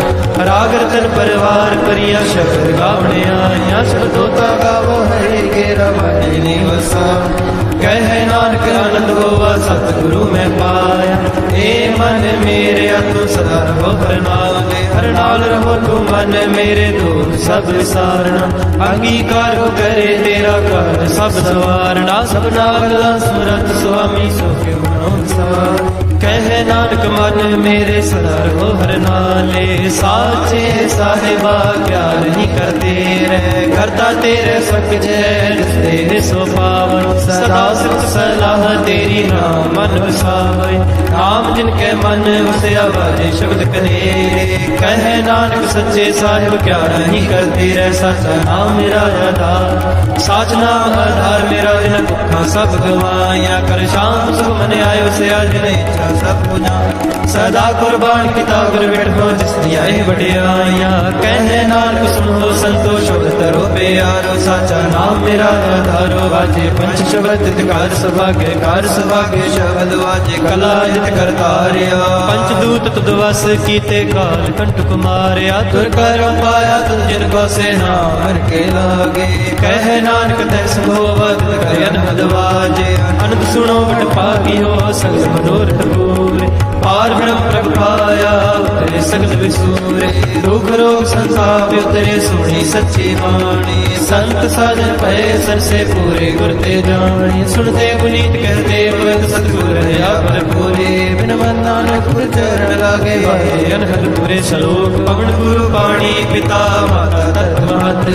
[SPEAKER 7] राग रतन परिवार परिया शब्द गावने आया शब्दोता गावो हरे के रमणी वसा कहे नानक आनंद होवा सदा रहो हर नाल रहो तू मन मेरे दूर सब सारना अंगीकार हो करे तेरा कार सब सवारना सब नागला सुरत स्वामी सो क्यों मनोसार कहे नानक मन मेरे सदा रहो हर नाले साचे साहिबा क्या नहीं करते रहे करता तेरे सक जय तेरे सो पावन सदा सुख सलाह तेरी नाम मन वसावे नाम जिनके मन वसया बाजे शब्द कहे कहे नानक सच्चे साहिब क्या नहीं करते रहे सच्चा नाम मेरा आधार साच नाम आधार मेरा जिन दुखा सब गवाया कर शाम सुख मन आयो से आज नहीं सब पुना सदा कुर्बान किता गुर बैठो जिस दिया बड़ियाया कहे नानक सुनो संतोष तरो प्यारो साचा नाम मेरा आधारो वाजे पंच शब्द कार सभागे शब्द वाजे कला हित करतारिया पंचदूत तुद वस कीते काल कंठ कुमारिया तुर कर पाया तुम जिनको से नाम के लागे कहे नानक तैस भोवत कयन हदवाजे अनंत सुनो बट पागी हो सगल मनोरथ पूरे पार ब्रह्म प्रभ पाया उतरे सगल विसूरे दुख रोग संताप उतरे सुनी सच्ची वाणी संत साजन पए सर से पूरे गुरते जानी सुनते पुनीत कहते पद सतगुर या पर पूरे बिन मन नानक गुर चरण लागे भाए अनहद पूरे श्लोक पवन गुरु पाणी पिता माता तत्वमत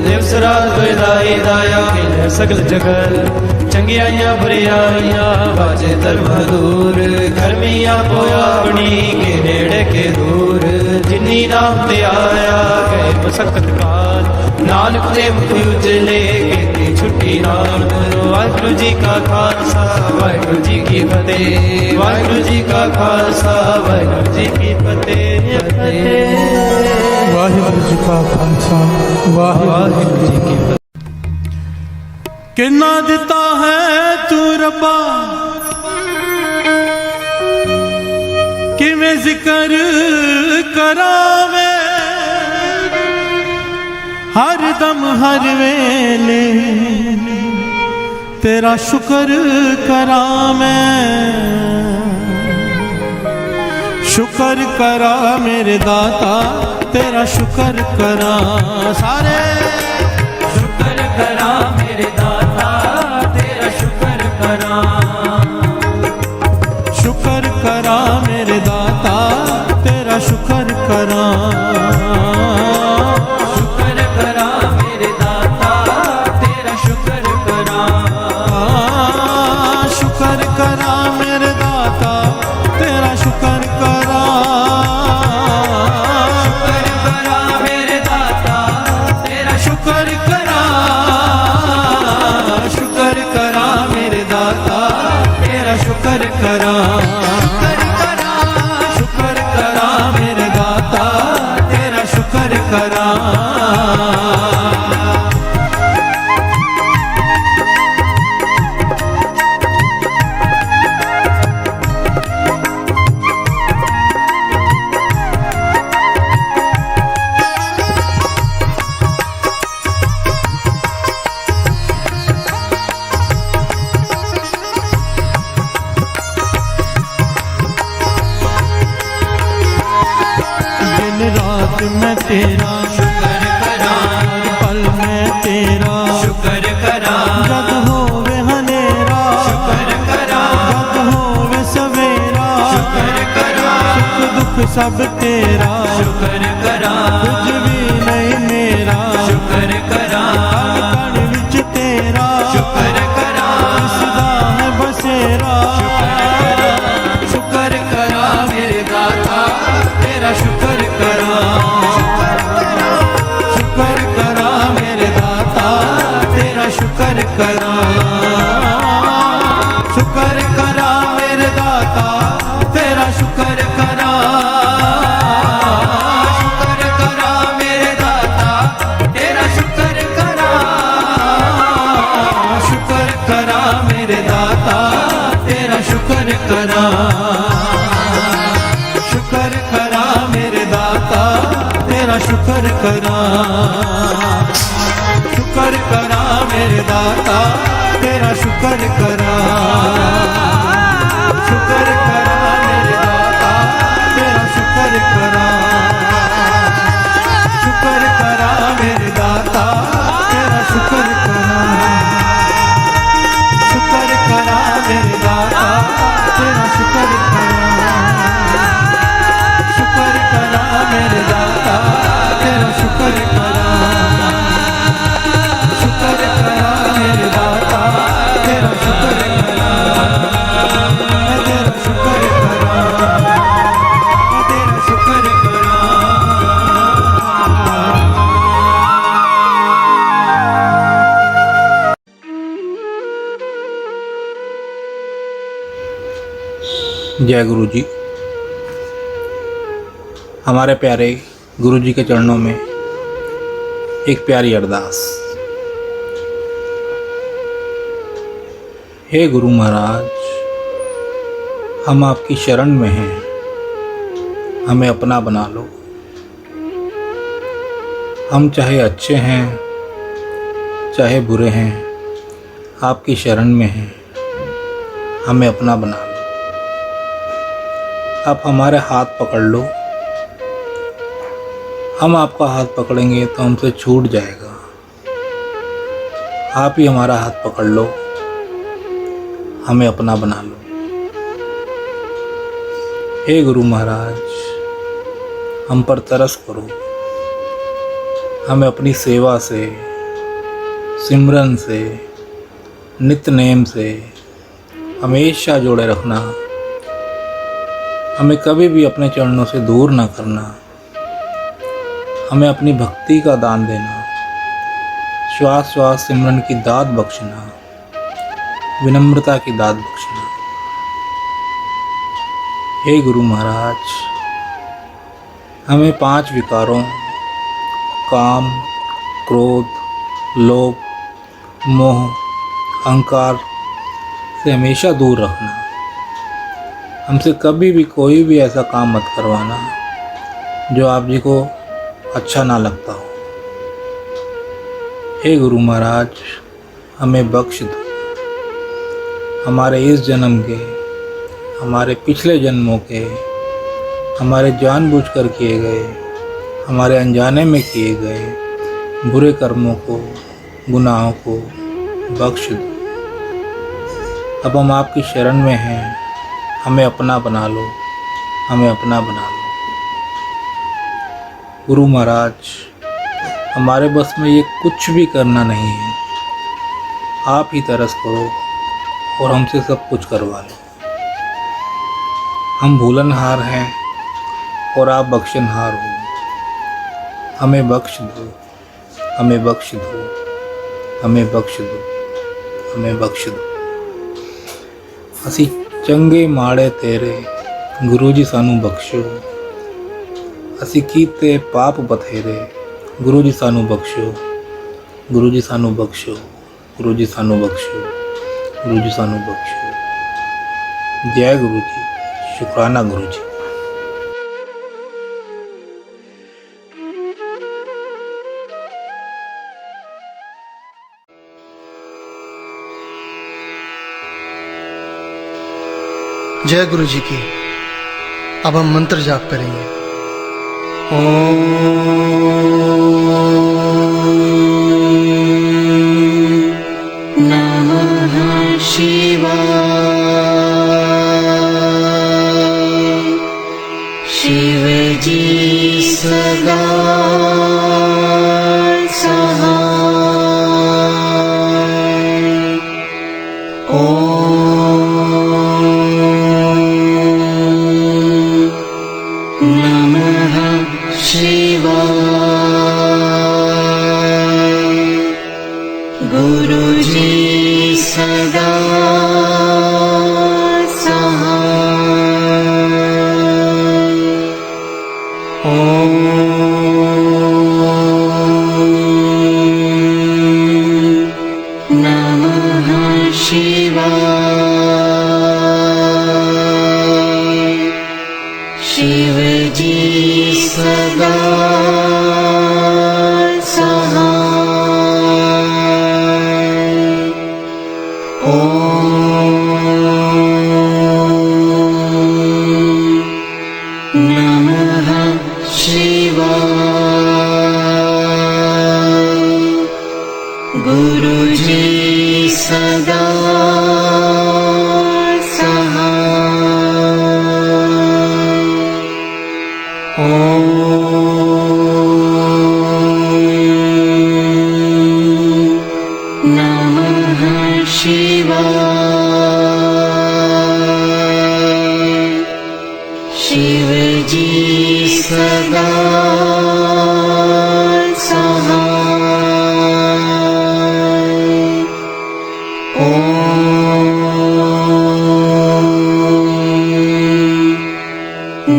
[SPEAKER 7] देव सराज दाई दाया खेल सगल जगत चंगियाइयां बुरियाइयां बाजे धर्म दूर धर्मिया पोया बनी के नेड़े के दूर जिन्नी नाम ते आया गए मसकत काल नानक दे मुख उजले के छुट्टी नाम वाहिगुरु जी का खालसा वाहिगुरु जी की फतेह वाहिगुरु जी का खालसा वाहिगुरु जी की फतेह
[SPEAKER 6] वाहिगुरु जी का खालसा वाहिगुरु जी की फतेह। किन्ना दिता है तू रब्बा किवें जिक्र करावे हर दम हर वेले तेरा शुक्र करा मैं शुक्र करा मेरे दाता तेरा शुक्र करा सारे
[SPEAKER 7] शुक्र करा मेरे दाता तेरा शुक्र करा
[SPEAKER 6] शुक्र करा मेरे दाता तेरा शुक्र करा
[SPEAKER 7] शुक्र करा मेरे दाता तेरा शुक्र करा
[SPEAKER 6] शुक्र करा मेरे दाता तेरा शुक्र करा
[SPEAKER 7] शुक्र करा मेरे दाता तेरा शुक्र करा
[SPEAKER 6] शुक्र करा मेरे दाता तेरा शुक्र करा शुक्र करा मेरे दाता तेरा शुक्र करा रात में तेरा
[SPEAKER 7] शुक्र करा
[SPEAKER 6] पल में तेरा
[SPEAKER 7] शुक्र करा
[SPEAKER 6] जग होवे हनेरा
[SPEAKER 7] शुक्र करा
[SPEAKER 6] जग होवे सवेरा
[SPEAKER 7] शुक्र करा
[SPEAKER 6] सुख दुख सब तेरा
[SPEAKER 7] शुक्र करा
[SPEAKER 6] कुछ भी नहीं मेरा
[SPEAKER 7] शुक्र करा
[SPEAKER 6] कण विच तेरा
[SPEAKER 7] शुक्र करा
[SPEAKER 6] सदा है बसेरा
[SPEAKER 7] शुक्र करा मेरे दाता तेरा शुक्र करा
[SPEAKER 6] शुक्र करा मेरे दाता तेरा शुक्र करा शुक्र करा मेरे दाता तेरा शुक्र करा
[SPEAKER 7] शुक्र करा मेरे दाता तेरा शुक्र करा
[SPEAKER 6] शुक्र करा मेरे दाता तेरा शुक्र करा शुक्र करा मेरे दाता तेरा शुक्र करा शुक्र करा मेरे दाता तेरा शुक्र करा शुक्र करा मेरे दाता तेरा शुक्र
[SPEAKER 7] करा मेरे दाता तेरा शुक्र करा मेरे दाता तेरा शुक्र करा मेरे दाता तेरा शुक्र करा मेरे दाता तेरा शुक्र करा मैं तेरा शुक्र करा मैं तेरा शुक्र करा।
[SPEAKER 10] जय गुरु जी। हमारे प्यारे गुरु जी के चरणों में एक प्यारी अरदास। हे गुरु महाराज, हम आपकी शरण में हैं, हमें अपना बना लो। हम चाहे अच्छे हैं चाहे बुरे हैं, आपकी शरण में हैं, हमें अपना बना लो। आप हमारे हाथ पकड़ लो, हम आपका हाथ पकड़ेंगे तो हमसे छूट जाएगा। आप ही हमारा हाथ पकड़ लो, हमें अपना बना लो। हे गुरु महाराज, हम पर तरस करो, हमें अपनी सेवा से, सिमरन से, नित्य नेम से हमेशा जोड़े रखना। हमें कभी भी अपने चरणों से दूर ना करना। हमें अपनी भक्ति का दान देना, श्वास श्वास सिमरन की दात बख्शना, विनम्रता की दात बख्शना। हे गुरु महाराज, हमें 5 विकारों काम, क्रोध, लोभ, मोह, अहंकार से हमेशा दूर रखना। हमसे कभी भी कोई भी ऐसा काम मत करवाना जो आप जी को अच्छा ना लगता हो। हे गुरु महाराज, हमें बख्श दो। हमारे इस जन्म के, हमारे पिछले जन्मों के, हमारे जानबूझकर किए गए, हमारे अनजाने में किए गए बुरे कर्मों को, गुनाहों को बख्श दो। अब हम आपकी शरण में हैं, हमें अपना बना लो, हमें अपना बना लो। गुरु महाराज, हमारे बस में ये कुछ भी करना नहीं है, आप ही तरस करो और हमसे सब कुछ करवा लो। हम भूलनहार हैं और आप बख्शनहार हो। हमें बख्श दो, हमें बख्श दो, हमें बख्श दो, हमें बख्श दो। असी चंगे माड़े तेरे गुरु जी सानू बख्शो। असी कीते पाप बथेरे गुरु जी सानू बख्शो। गुरु जी सानू बख्शो, गुरु जी सानू बख्शो, गुरु जी सानू बख्शो। जय गुरु जी, शुक्राना गुरु जी।
[SPEAKER 11] जय गुरु जी की। अब हम मंत्र जाप करेंगे।
[SPEAKER 9] नमः शिवाय। शिव जी सदा सहाय। नमः शिवाय। गुरुजी सदा सहाय। नमः शिवाय। शिव जी सदा नमः जी सदा शिव जी सदा सहाय। ओम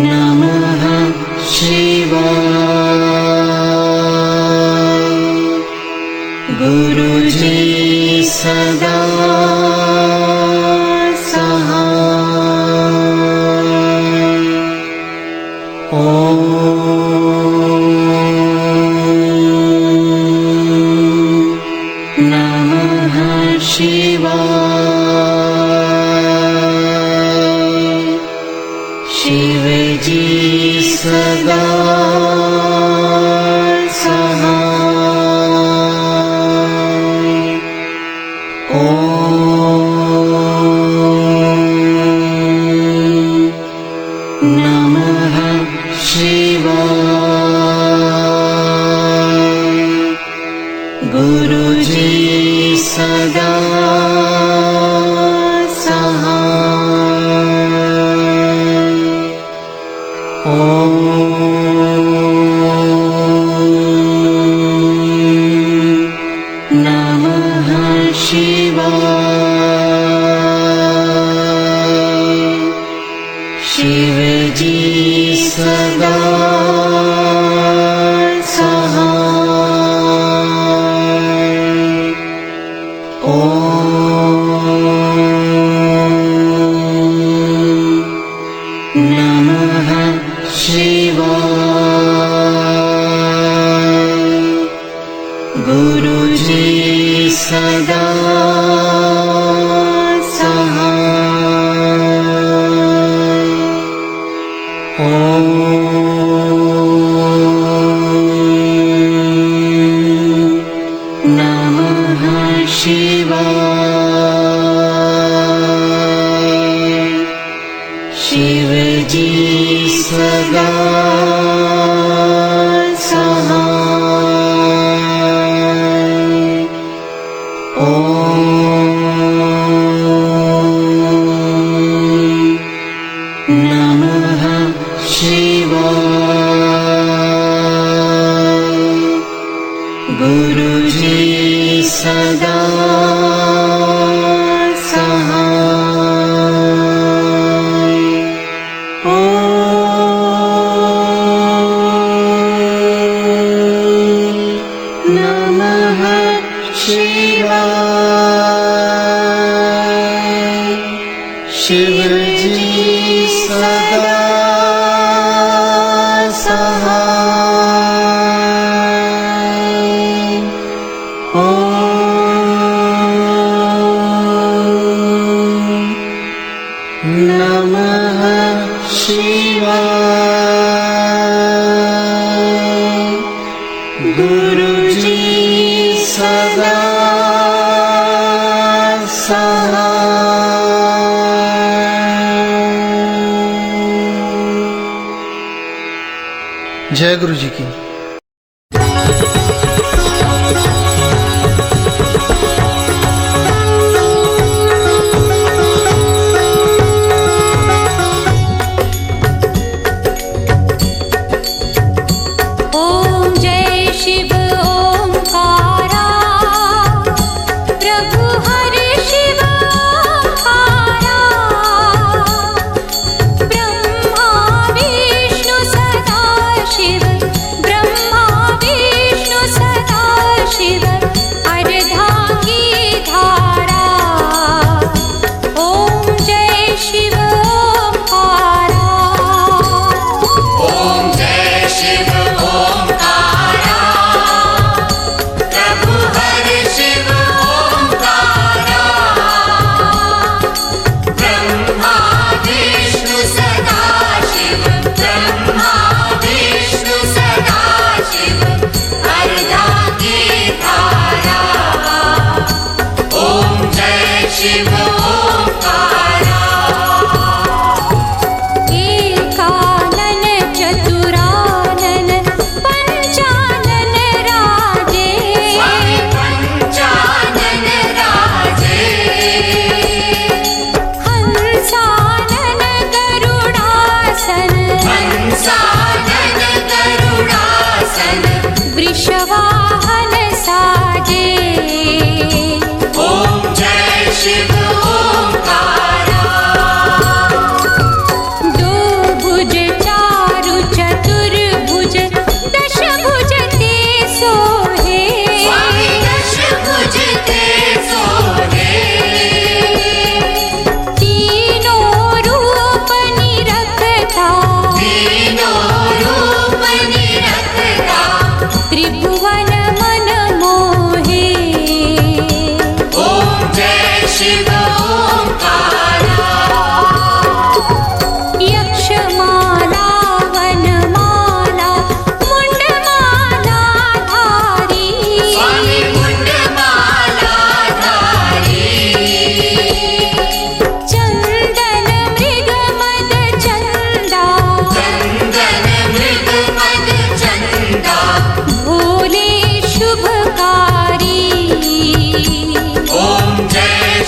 [SPEAKER 9] नमः शिवाय। गुरु जी सदा शिव जी सदा सहाय। ओम नमः शिवाय। गुरु जी सदा शिव जी सदा सहाय। ओम नमः शिवाय। गुरु जी सदा शिव जी सदा सहाय। ओम नमः शिवाय। गुरु जी सदा सहाय। ओम नमः शिवाय। शिव जी सदा सहाय। ओम नमः शिवाय। गुरु जी सदा सहाय।
[SPEAKER 11] जय गुरु जी की।
[SPEAKER 8] ओम जय शिव ओंकारा प्रभु हरि शिव ओंकारा ब्रह्मा विष्णु सदा शिव ब्रह्म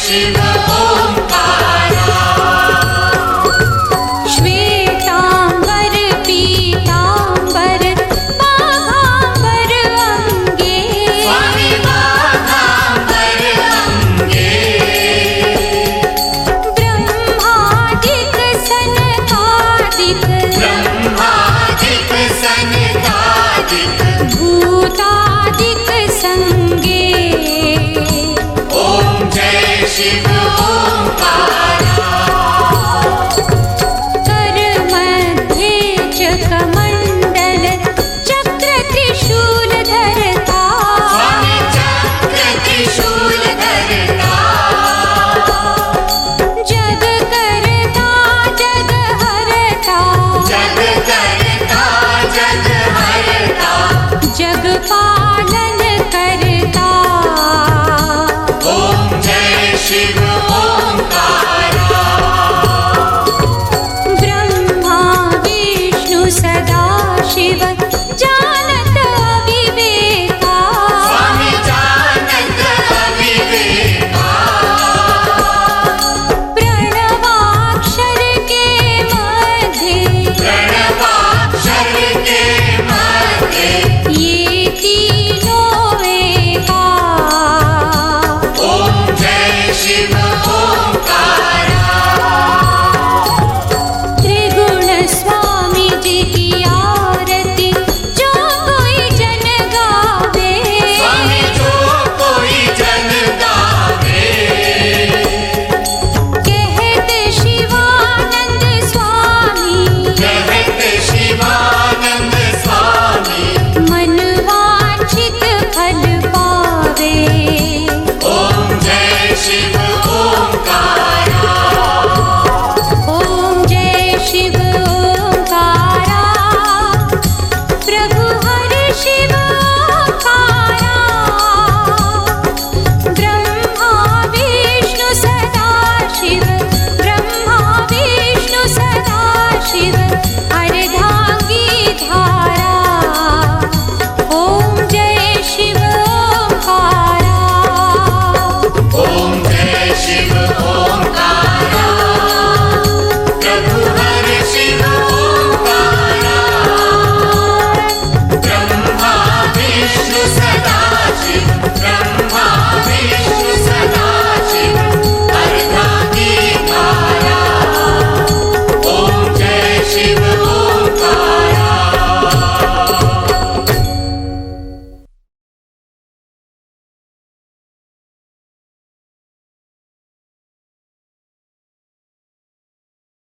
[SPEAKER 8] शिव ओंकारा श्वेतांबर पीतांबर बाघांबर अंगे स्वामी बाघांबर अंगे ब्रह्मादिक सनकादिक भूतादिक संगे ओम जय शिव ओम